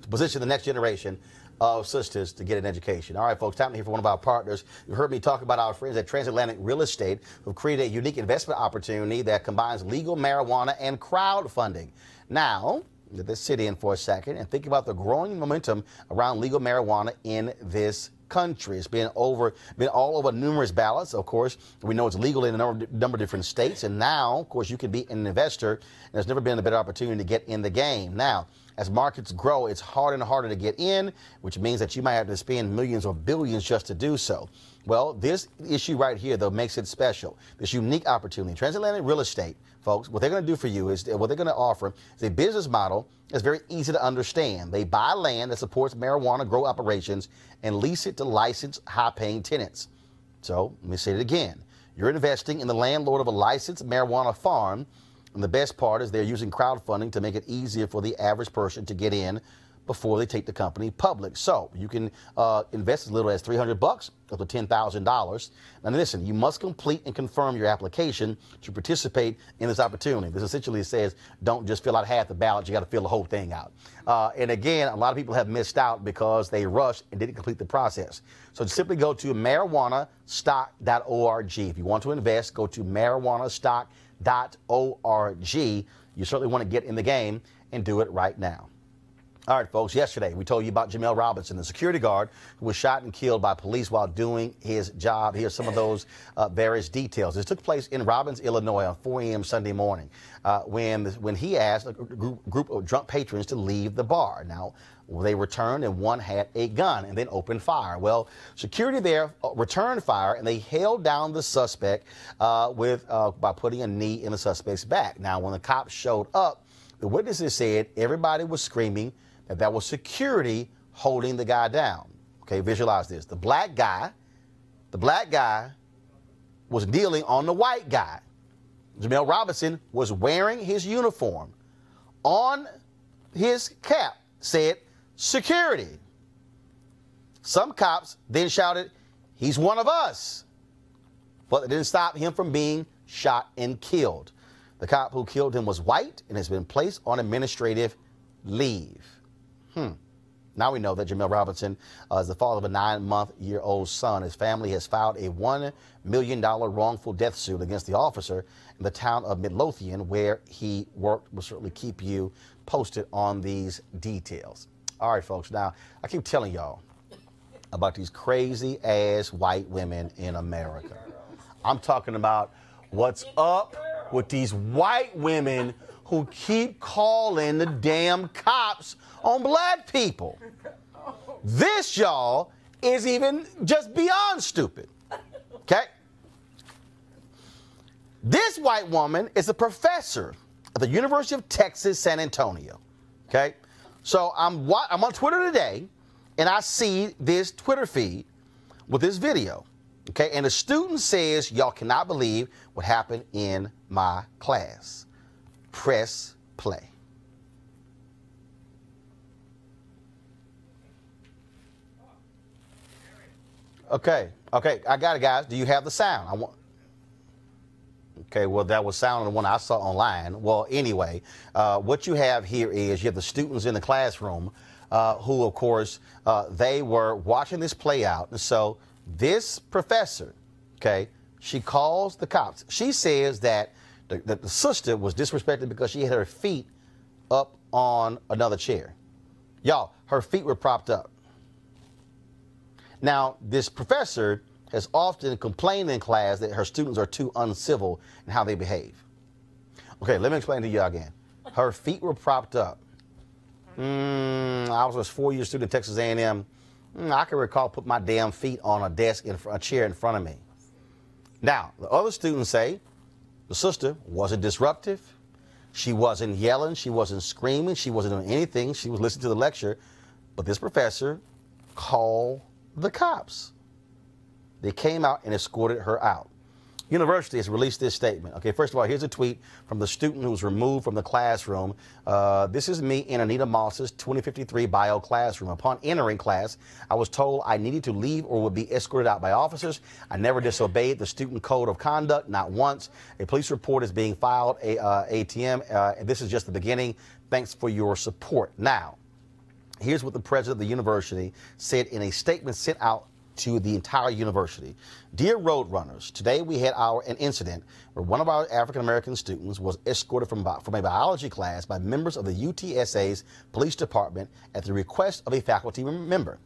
to position the next generation of sisters to get an education. All right, folks, time to hear from one of our partners. You heard me talk about our friends at Transatlantic Real Estate, who've created a unique investment opportunity that combines legal marijuana and crowdfunding. Now, let this sit in for a second and think about the growing momentum around legal marijuana in this country. It's been all over numerous ballots. Of course, we know it's legal in a number of different states, and now, of course, you can be an investor, and there's never been a better opportunity to get in the game. Now, as markets grow, it's harder and harder to get in, which means that you might have to spend millions or billions just to do so. Well, this issue right here, though, makes it special. This unique opportunity. Transatlantic Real Estate, folks, what they're going to do for you is, what they're going to offer is a business model that's very easy to understand. They buy land that supports marijuana grow operations and lease it to licensed, high-paying tenants. So, let me say it again. You're investing in the landlord of a licensed marijuana farm, and the best part is they're using crowdfunding to make it easier for the average person to get in before they take the company public. So you can invest as little as $300 up to $10,000. Now listen, you must complete and confirm your application to participate in this opportunity. This essentially says don't just fill out half the ballot, you got to fill the whole thing out. And again, a lot of people have missed out because they rushed and didn't complete the process. So simply go to marijuanastock.org. If you want to invest, go to marijuanastock.org. You certainly want to get in the game and do it right now. All right, folks, yesterday we told you about Jamel Robinson, the security guard who was shot and killed by police while doing his job. Here's some of those various details. This took place in Robbins, Illinois on 4 a.m. Sunday morning when he asked a group of drunk patrons to leave the bar. Now, they returned and one had a gun and then opened fire. Well, security there returned fire and they held down the suspect by putting a knee in the suspect's back. Now, when the cops showed up, the witnesses said everybody was screaming that was security holding the guy down. Okay, visualize this. The black guy was kneeling on the white guy. Jamel Robinson was wearing his uniform. On his cap said security. Some cops then shouted, "He's one of us." But it didn't stop him from being shot and killed. The cop who killed him was white and has been placed on administrative leave. Now we know that Jamel Robinson is the father of a 9-month-old son. His family has filed a $1 million wrongful death suit against the officer in the town of Midlothian where he worked. We'll certainly keep you posted on these details. All right, folks. Now, I keep telling y'all about these crazy-ass white women in America. I'm talking about what's up with these white women who keep calling the damn cops on black people. This, y'all, is even just beyond stupid. Okay? This white woman is a professor at the University of Texas, San Antonio. Okay? So I'm on Twitter today, and I see this Twitter feed with this video. Okay? And the student says, "Y'all cannot believe what happened in my class." Press play. Okay, I got it, guys. Do you have the sound? Okay, well, that was sound on the one I saw online. Well, anyway, what you have here is you have the students in the classroom who, of course, they were watching this play out. And so this professor, okay, she calls the cops. She says that the sister was disrespected because she had her feet up on another chair. Y'all, her feet were propped up. Now, this professor has often complained in class that her students are too uncivil in how they behave. Okay, let me explain to you again. Her feet were propped up. I was a 4-year student at Texas A&M. I can recall putting my damn feet on a desk, a chair in front of me. Now, the other students say the sister wasn't disruptive. She wasn't yelling. She wasn't screaming. She wasn't doing anything. She was listening to the lecture. But this professor called the cops. They came out and escorted her out. University has released this statement. Okay, first of all, here's a tweet from the student who was removed from the classroom. This is me in Anita Moss's 2053 bio classroom. Upon entering class, I was told I needed to leave or would be escorted out by officers. I never disobeyed the student code of conduct, not once. A police report is being filed, ATM. This is just the beginning. Thanks for your support. Now, here's what the president of the university said in a statement sent out to the entire university. Dear Roadrunners, today we had an incident where one of our African-American students was escorted from a biology class by members of the UTSA's police department at the request of a faculty member.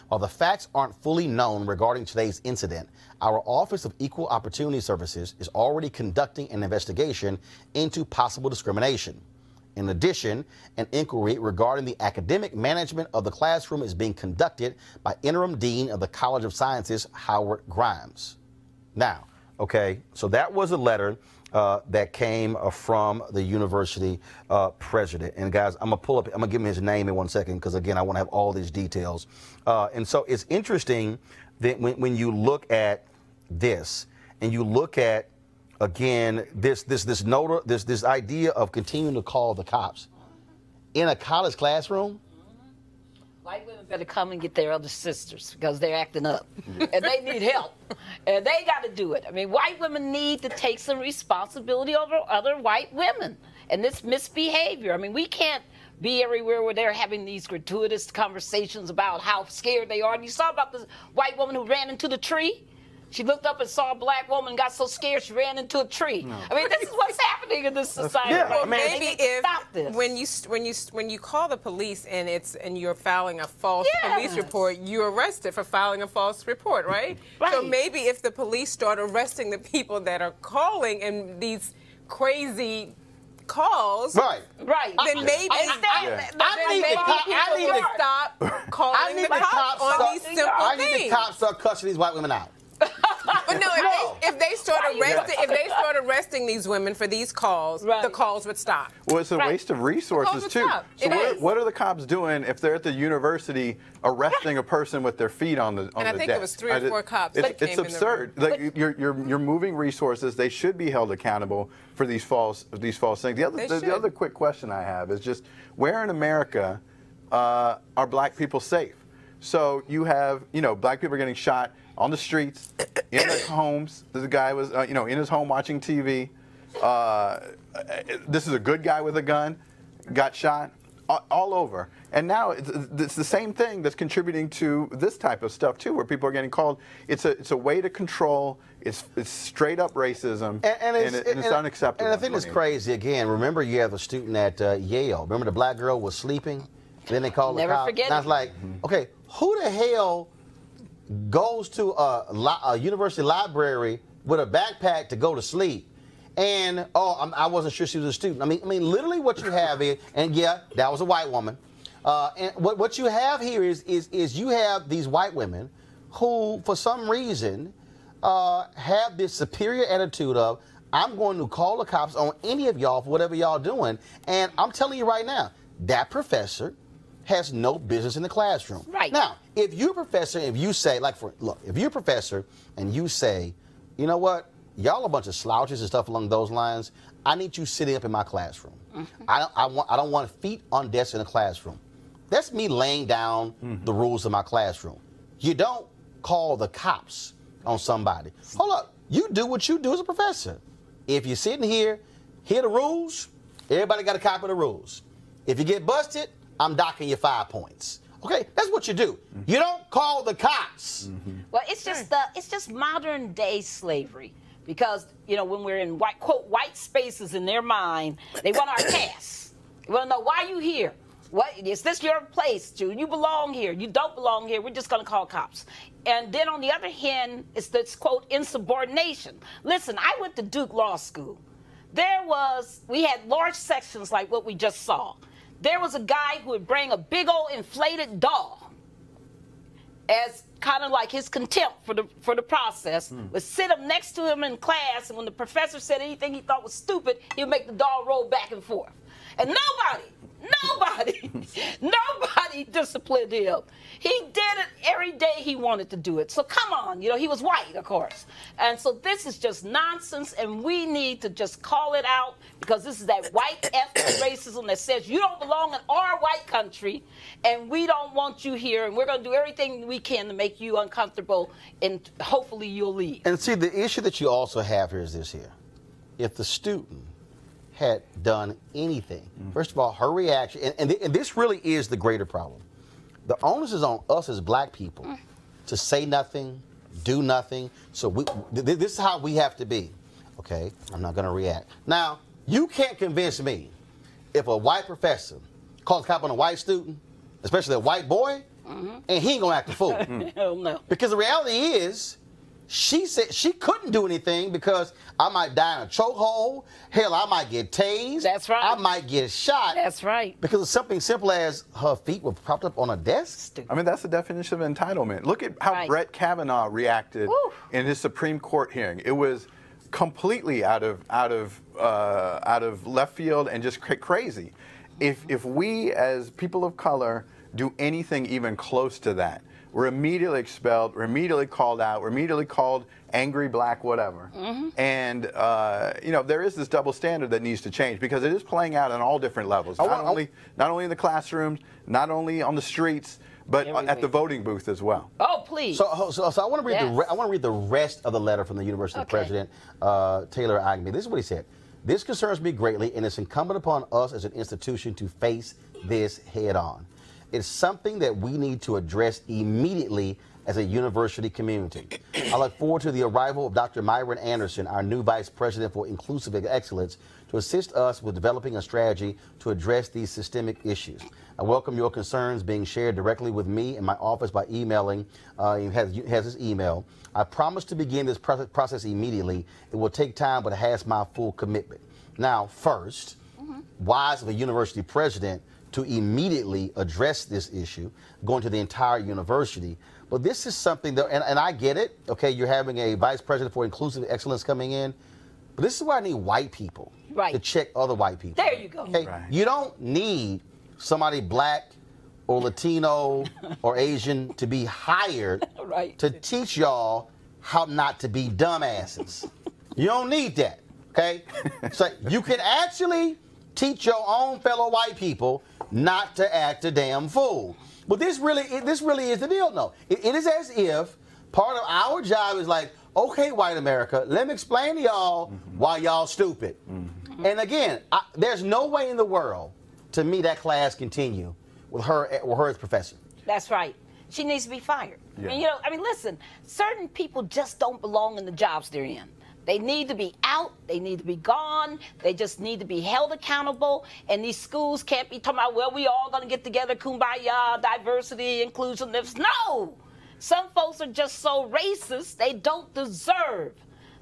While the facts aren't fully known regarding today's incident, our Office of Equal Opportunity Services is already conducting an investigation into possible discrimination. In addition, an inquiry regarding the academic management of the classroom is being conducted by Interim Dean of the College of Sciences, Howard Grimes. Now, okay, so that was a letter that came from the university president. And guys, I'm gonna give him his name in 1 second because again, I want to have all these details. And so it's interesting that when you look at this and you look at again, this idea of continuing to call the cops in a college classroom. White women better come and get their other sisters because they're acting up and they need help and they got to do it. I mean, white women need to take some responsibility over other white women and this misbehavior. I mean, we can't be everywhere where they're having these gratuitous conversations about how scared they are. And you saw about this white woman who ran into the tree. She looked up and saw a black woman and got so scared she ran into a tree. No. I mean, this is what's happening in this society. Yeah. Well, right maybe if stop this. when you call the police and you're filing a false police report, you're arrested for filing a false report, right? Right. So maybe if the police start arresting the people that are calling and these crazy calls, right? Then maybe people would stop calling the cops on these simple things. I need the cops to start cussing these white women out. But no, if they start arresting these women for these calls, the calls would stop. Well, it's a waste of resources too. So what are the cops doing if they're at the university arresting a person with their feet on the And I think it was 3 or 4 cops that came It's absurd. Like you're moving resources. They should be held accountable for these false things. The other quick question I have is just where in America are black people safe? So you have black people are getting shot on the streets, in their homes. The guy was, in his home watching TV. This is a good guy with a gun, got shot, all over. And now it's the same thing that's contributing to this type of stuff too, where people are getting called. It's a way to control. It's straight up racism, and it's unacceptable. And I think it's crazy. Again, remember you have a student at Yale. Remember the black girl was sleeping, then they called the cops. Never forget. And I was like, okay, who the hell goes to a university library with a backpack to go to sleep, and I wasn't sure she was a student. I mean, literally what you have here, and yeah, that was a white woman. And what you have here is you have these white women who, for some reason, have this superior attitude of, I'm going to call the cops on any of y'all for whatever y'all doing. And I'm telling you right now, that professor has no business in the classroom. Right. Now, if you're a professor, if you say, if you're a professor and you say, you know what, y'all a bunch of slouches and stuff along those lines, I need you sitting up in my classroom. Mm-hmm. I don't want feet on desks in a classroom. That's me laying down the rules of my classroom. You don't call the cops on somebody. Hold up, you do what you do as a professor. If you're sitting here the rules, everybody got a copy of the rules. If you get busted, I'm docking you 5 points. Okay, that's what you do. You don't call the cops. Well, it's just modern day slavery, because when we're in white spaces in their mind, they want our pass. They want to know why you here. What is this your place, Jude? You belong here. You don't belong here. We're just going to call cops. And then on the other hand, it's this quote insubordination. Listen, I went to Duke Law School. We had large sections like what we just saw. There was a guy who would bring a big old inflated doll as kind of like his contempt for the process, would sit up next to him in class, and when the professor said anything he thought was stupid, he would make the doll roll back and forth. And nobody disciplined him. He did it every day he wanted to do it. So come on, he was white, of course. And so this is just nonsense, and we need to just call it out, because this is that white ethnic racism that says you don't belong in our white country, and we don't want you here, and we're going to do everything we can to make you uncomfortable, and hopefully you'll leave. And see, the issue that you also have here is this here. If the student had done anything, first of all, her reaction, and this really is the greater problem. The onus is on us as black people to say nothing, do nothing. So this is how we have to be. Okay, I'm not going to react. Now, you can't convince me if a white professor calls a cop on a white student, especially a white boy, and he ain't going to act a fool. Hell no. Because the reality is, she said she couldn't do anything because I might die in a chokehold. Hell, I might get tased. That's right. I might get shot. That's right. Because of something simple as her feet were propped up on a desk. I mean, that's the definition of entitlement. Look at how Brett Kavanaugh reacted in his Supreme Court hearing. It was completely out of left field and just crazy. If we as people of color do anything even close to that, we're immediately expelled, we're immediately called out, we're immediately called angry black whatever. And, there is this double standard that needs to change, because it is playing out on all different levels. Not only in the classrooms, not only on the streets, but at the voting booth as well. Oh, please. So I want to read I want to read the rest of the letter from the University President, Taylor Agnew. This is what he said. This concerns me greatly, and it's incumbent upon us as an institution to face this head on. It's something that we need to address immediately as a university community. I look forward to the arrival of Dr. Myron Anderson, our new Vice President for Inclusive Excellence, to assist us with developing a strategy to address these systemic issues. I welcome your concerns being shared directly with me in my office by emailing. He has his email. I promise to begin this process immediately. It will take time, but it has my full commitment. Now, first, wise of a university president to immediately address this issue, going to the entire university. But this is something that, and I get it, okay, you're having a vice president for inclusive excellence coming in, but this is why I need white people to check other white people. There you go. Okay? You don't need somebody black or Latino or Asian to be hired to teach y'all how not to be dumbasses. You don't need that, okay? So you can actually teach your own fellow white people not to act a damn fool. But this really is the deal, though. It is as if part of our job is like, okay, white America, let me explain to y'all why y'all stupid. And again, there's no way in the world, to me, that class continue with her as professor. That's right. She needs to be fired. Yeah. I mean, listen, certain people just don't belong in the jobs they're in. They need to be out. They need to be gone. They just need to be held accountable. And these schools can't be talking about, well, we all going to get together, kumbaya, diversity, inclusiveness. No! Some folks are just so racist, they don't deserve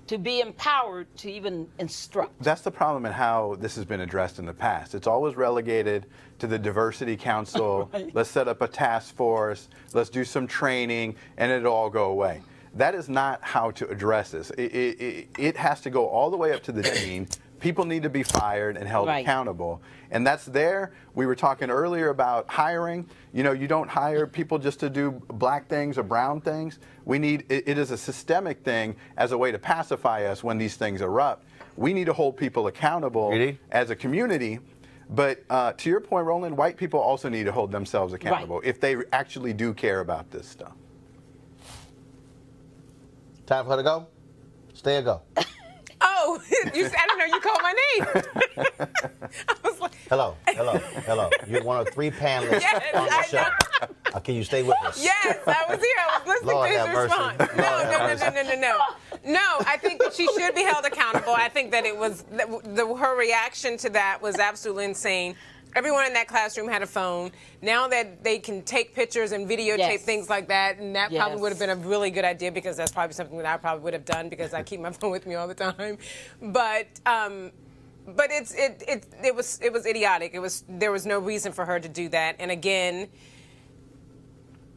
to be empowered to even instruct. That's the problem in how this has been addressed in the past. It's always relegated to the Diversity Council. Let's set up a task force. Let's do some training, and it'll all go away. That is not how to address this. It has to go all the way up to the dean. People need to be fired and held accountable. And that's there. We were talking earlier about hiring. You know, you don't hire people just to do black things or brown things. We need, it is a systemic thing as a way to pacify us when these things erupt. We need to hold people accountable as a community. But to your point, Roland, white people also need to hold themselves accountable if they actually do care about this stuff. Time for her to go? Stay or go? Oh, I didn't know you called my name. I was like, hello. You're one of 3 panelists on the show. Can you stay with us? Yes, I was here. I was listening to his response. No. No, I think that she should be held accountable. I think that it was her reaction to that was absolutely insane. Everyone in that classroom had a phone. Now that they can take pictures and videotape things like that, and that probably would have been a really good idea, because that's probably something that I probably would have done, because I keep my phone with me all the time. But it was idiotic. There was no reason for her to do that. And again,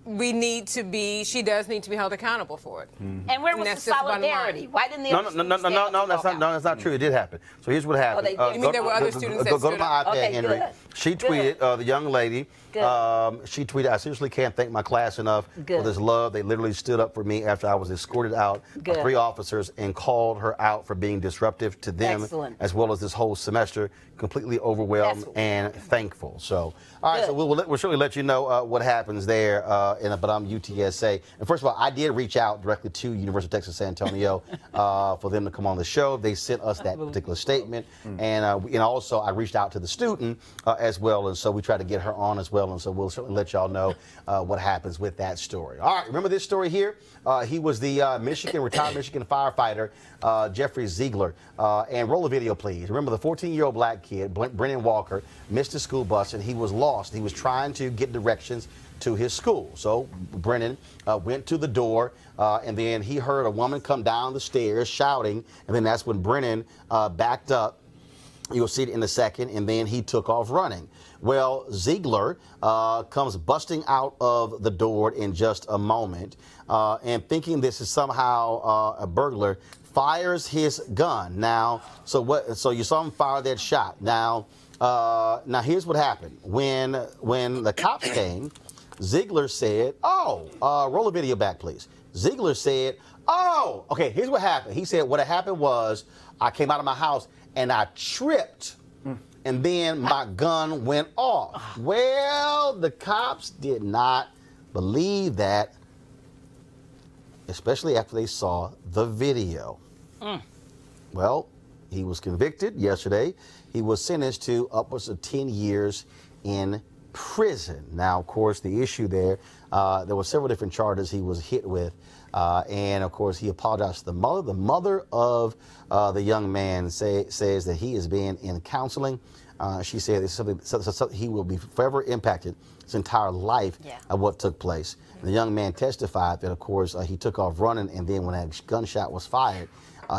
she does need to be held accountable for it. And where was the solidarity? Why didn't the No, that's not true. It did happen. So here's what happened. You mean there were other students that Go to my iPad, okay, Henry. Good. She tweeted, the young lady, she tweeted, I seriously can't thank my class enough for this love. They literally stood up for me after I was escorted out by 3 officers and called her out for being disruptive to them, as well as this whole semester. Completely overwhelmed and thankful. So, all right, so we'll surely let you know what happens there but I'm UTSA. And first of all, I did reach out directly to University of Texas San Antonio for them to come on the show. They sent us that particular statement. And also I reached out to the student as well. And so we tried to get her on as well. And so we'll certainly let y'all know what happens with that story. All right, remember this story here? He was the retired Michigan firefighter, Jeffrey Ziegler. And roll the video, please. Remember the 14-year-old black kid, Brennan Walker, missed his school bus and he was lost. He was trying to get directions to his school. So Brennan went to the door and then he heard a woman come down the stairs shouting, and then that's when Brennan backed up. You'll see it in a second, and then he took off running. Well, Ziegler comes busting out of the door in just a moment, and thinking this is somehow a burglar, fires his gun. Now, so you saw him fire that shot. Now here's what happened. When the cops came, Ziegler said, roll the video back, please. Ziegler said, okay, here's what happened. He said, what happened was I came out of my house and I tripped, and then my gun went off. Well, the cops did not believe that, especially after they saw the video. Well, he was convicted yesterday. He was sentenced to upwards of 10 years in prison. Now, of course, the issue there were several different charges he was hit with. And, of course, he apologized to the mother. The mother of the young man says that he is being in counseling. She said it's something he will be forever impacted his entire life of what took place. The young man testified that, of course, he took off running, and then when that gunshot was fired,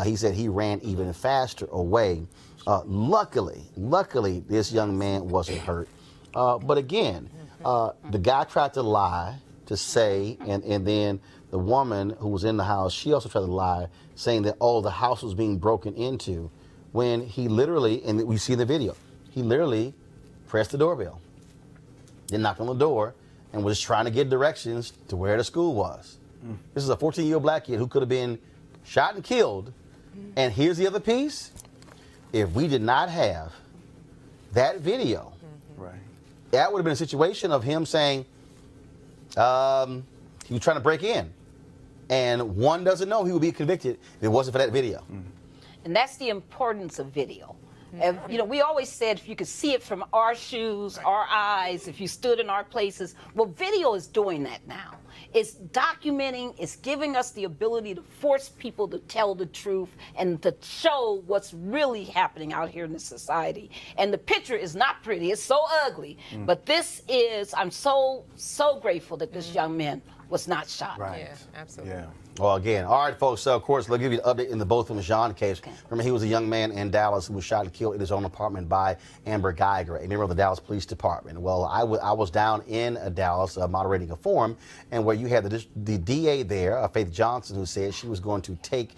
he said he ran even faster away. Luckily, this young man wasn't hurt. But again, the guy tried to lie to say, and then the woman who was in the house, she also tried to lie, saying that, oh, the house was being broken into, when he literally, and we see the video, he literally pressed the doorbell, then knocked on the door, and was trying to get directions to where the school was. This is a 14-year-old black kid who could have been shot and killed. And here's the other piece. If we did not have that video, that would have been a situation of him saying he was trying to break in. And one doesn't know he would be convicted if it wasn't for that video. And that's the importance of video. And, you know, we always said if you could see it from our shoes, our eyes, if you stood in our places. Well, video is doing that now. It's documenting, it's giving us the ability to force people to tell the truth and to show what's really happening out here in the society. And the picture is not pretty, it's so ugly. But this is, I'm so grateful that this young man was not shot. Right. Yeah, absolutely. Yeah. Well, again, all right, folks. So, of course, we'll give you an update in the both of Jean case. Remember, he was a young man in Dallas who was shot and killed in his own apartment by Amber Geiger, a member of the Dallas Police Department. Well, I was down in Dallas moderating a forum, and where you had the DA there, Faith Johnson, who said she was going to take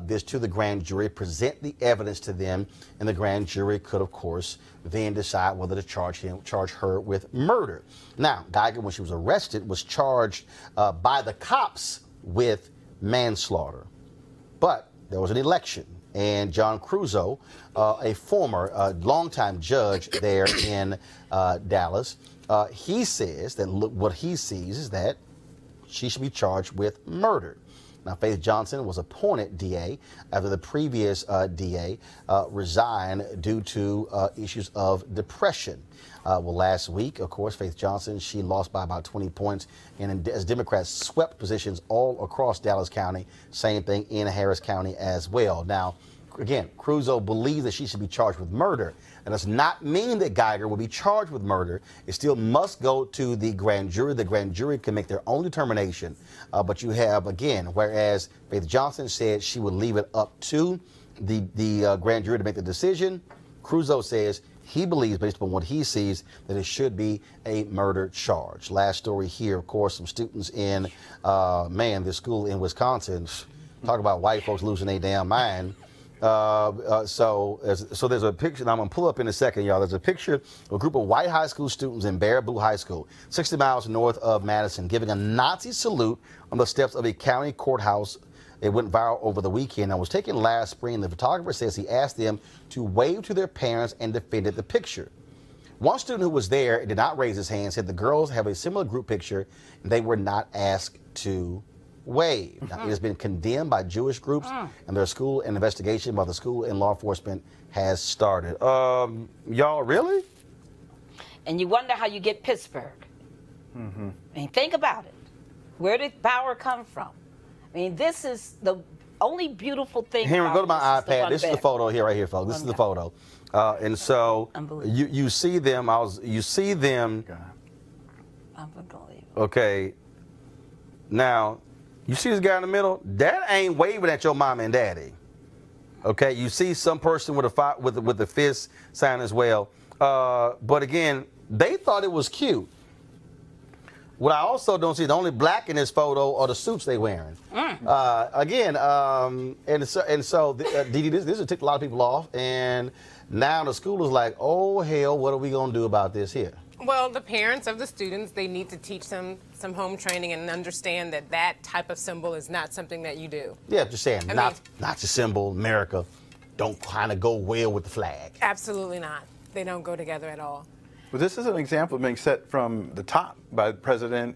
this to the grand jury, present the evidence to them, and the grand jury could, of course, then decide whether to charge her with murder. Now, Geiger, when she was arrested, was charged by the cops with manslaughter. But there was an election, and John Cruzo, a former longtime judge there in Dallas, he says that what he sees is that she should be charged with murder. Now, Faith Johnson was appointed DA after the previous DA resigned due to issues of depression. Well, last week, of course, Faith Johnson, she lost by about 20 points, and as Democrats swept positions all across Dallas County, same thing in Harris County as well. Now, again, Cruzo believes that she should be charged with murder. And does not mean that Geiger will be charged with murder. It still must go to the grand jury. The grand jury can make their own determination. But you have, again, whereas Faith Johnson said she would leave it up to the grand jury to make the decision, Cruzo says he believes, based upon what he sees, that it should be a murder charge. Last story here, of course, some students in, this school in Wisconsin, talk about white folks losing their damn mind. So there's a picture, and I'm going to pull up in a second, y'all. There's a picture of a group of white high school students in Baraboo High School, 60 miles north of Madison, giving a Nazi salute on the steps of a county courthouse. It went viral over the weekend. It was taken last spring. The photographer says he asked them to wave to their parents and defended the picture. One student who was there did not raise his hand, said the girls have a similar group picture, and they were not asked to wave. Now, it has been condemned by Jewish groups, and their school, an investigation by the school and law enforcement has started. Y'all, really? And you wonder how you get Pittsburgh. I mean, think about it. Where did Bauer come from? I mean, this is the only beautiful thing. Henry, go to my iPad. This is the photo here, right here, folks. This is the photo. And so you see them. You see them. Unbelievable. Okay. Now, you see this guy in the middle? That ain't waving at your mom and daddy. Okay, you see some person with the fist sign as well. But again, they thought it was cute. What I also don't see, the only black in this photo are the suits they wearing. Again, and so Dee Dee, this has ticked a lot of people off, and now the school is like, oh hell, what are we gonna do about this here? Well, the parents of the students, they need to teach them some home training and understand that that type of symbol is not something that you do. Yeah, just saying, Nazi symbol, America, don't kind of go well with the flag. Absolutely not. They don't go together at all. Well, this is an example being set from the top by President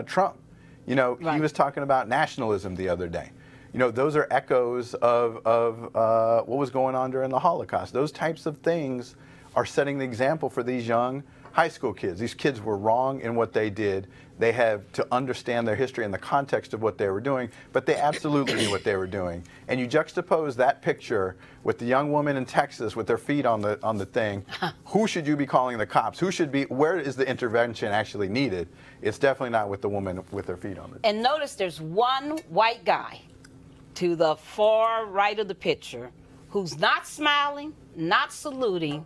Trump. You know, he was talking about nationalism the other day. You know, those are echoes of what was going on during the Holocaust. Those types of things are setting the example for these young high school kids. These kids were wrong in what they did. They have to understand their history and the context of what they were doing, but they absolutely knew what they were doing. And you juxtapose that picture with the young woman in Texas with their feet on the thing. Who should you be calling the cops? Who should be? Where is the intervention actually needed? It's definitely not with the woman with her feet on the. And notice there's one white guy to the far right of the picture who's not smiling, not saluting.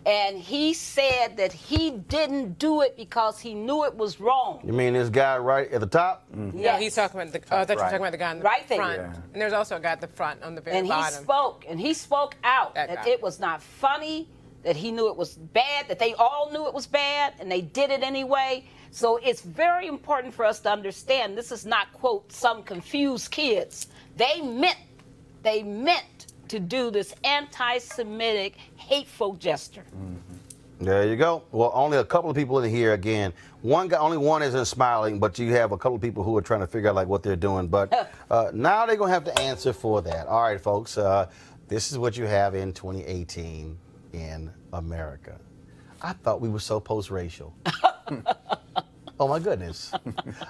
And he said that he didn't do it because he knew it was wrong. You mean this guy right at the top? Mm-hmm. Yeah, he's talking about the. I thought you were talking about the guy in the front. There. And there's also a guy at the front on the very bottom. He spoke out that it was not funny, that he knew it was bad, that they all knew it was bad, and they did it anyway. So it's very important for us to understand this is not, quote, some confused kids. They meant to do this anti-Semitic, hateful gesture. Mm-hmm. There you go. Well, only a couple of people in here again. Only one isn't smiling, but you have a couple of people who are trying to figure out like what they're doing. But now they're gonna have to answer for that. All right, folks. This is what you have in 2018 in America. I thought we were so post-racial. Oh, my goodness.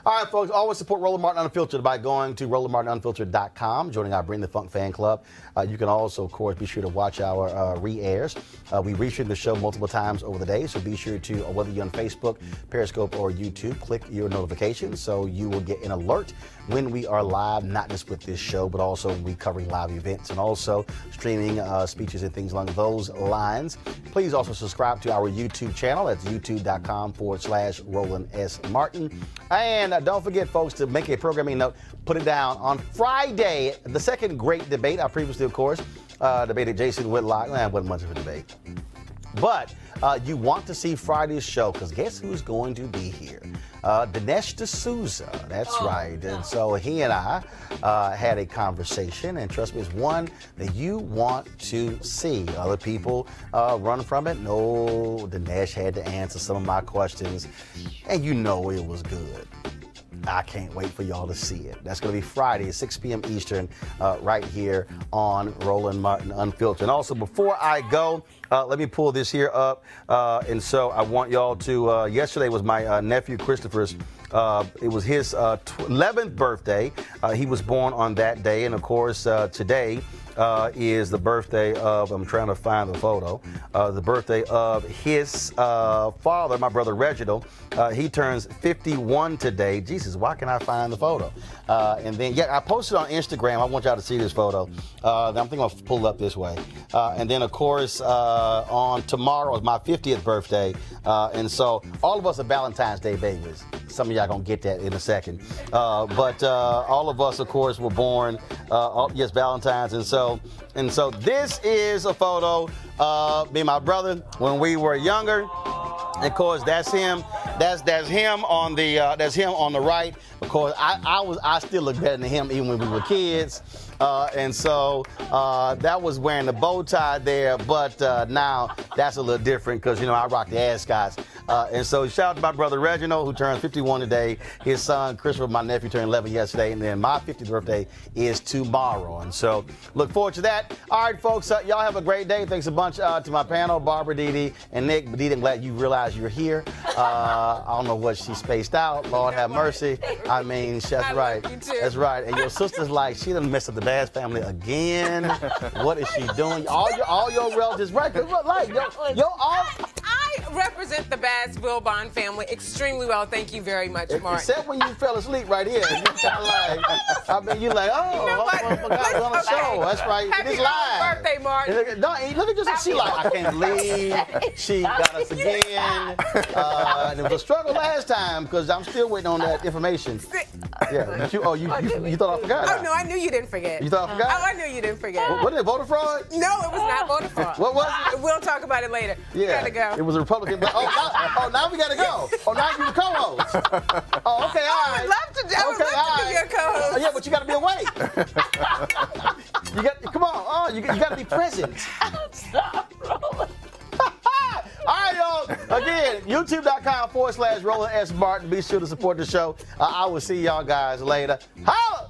All right, folks, always support Roland Martin Unfiltered by going to RolandMartinUnfiltered.com, joining our Bring the Funk fan club. You can also, of course, be sure to watch our re-airs. We restream the show multiple times over the day, so be sure to, whether you're on Facebook, Periscope, or YouTube, click your notifications so you will get an alert when we are live, not just with this show, but also when we covering live events and also streaming speeches and things along those lines. Please also subscribe to our YouTube channel. That's youtube.com/Roland S. Martin. And don't forget, folks, to make a programming note, put it down on Friday, the second great debate. I previously, of course, debated Jason Whitlock. It wasn't much of a debate. But you want to see Friday's show, because guess who's going to be here? Dinesh D'Souza, that's right. And so he and I had a conversation, and trust me, it's one that you want to see. Other people run from it. No, Dinesh had to answer some of my questions, and you know it was good. I can't wait for y'all to see it. That's going to be Friday, 6 p.m. Eastern, right here on Roland Martin Unfiltered. And also, before I go, let me pull this here up. And so I want y'all to, yesterday was my nephew Christopher's, it was his 11th birthday. He was born on that day. And of course, today is the birthday of, I'm trying to find the photo, the birthday of his father, my brother Reginald. He turns 51 today. Jesus, why can't I find the photo? And then, yeah, I posted on Instagram. I want y'all to see this photo. I'm thinking I'll pull it up this way. And then, of course, on tomorrow is my 50th birthday. And so all of us are Valentine's Day babies. Some of y'all gonna get that in a second. But all of us, of course, were born, yes, Valentine's. And so this is a photo of me and my brother when we were younger. And of course, that's him. That's him on the right. Of course, I still look better than him even when we were kids. And so that was wearing the bow tie there, but now that's a little different because, you know, I rock the ascots. And so shout out to my brother Reginald, who turned 51 today. His son Christopher, my nephew, turned 11 yesterday, and then my 50th birthday is tomorrow. And so look forward to that. All right, folks, y'all have a great day. Thanks a bunch to my panel, Barbara, Dee, and Nick. But Dee, I'm glad you realized you're here. I don't know what she spaced out. Lord have mercy. I mean, that's right. That's right. And your sister's like, she done messed up the Bass family again. What is she doing? All your relatives, right? Like, I represent the Bass Wilbon family extremely well. Thank you very much, Mark. Except when you fell asleep right here. You kind of like, I mean, you like, oh, you know what? I forgot on the show. That's right. Happy It's live. birthday, Mark. Look at just she like, I can't believe she got us again. And it was a struggle last time because I'm still waiting on that information. Yeah, but you thought I forgot? Oh no, I knew you didn't forget. You thought I forgot? Oh, I knew you didn't forget. What is it, voter fraud? No, it was not voter fraud. What was it? We'll talk about it later. Yeah, you gotta go. It was a Republican. Now we gotta go. Oh, now you're the co-host. Oh, okay, all right. I would love to be your co-host. Oh, yeah, but you gotta be awake. Come on. Oh, you gotta be present. Stop rolling. All right, y'all. Again, youtube.com/Roland S. Martin. Be sure to support the show. I will see y'all guys later. Holla!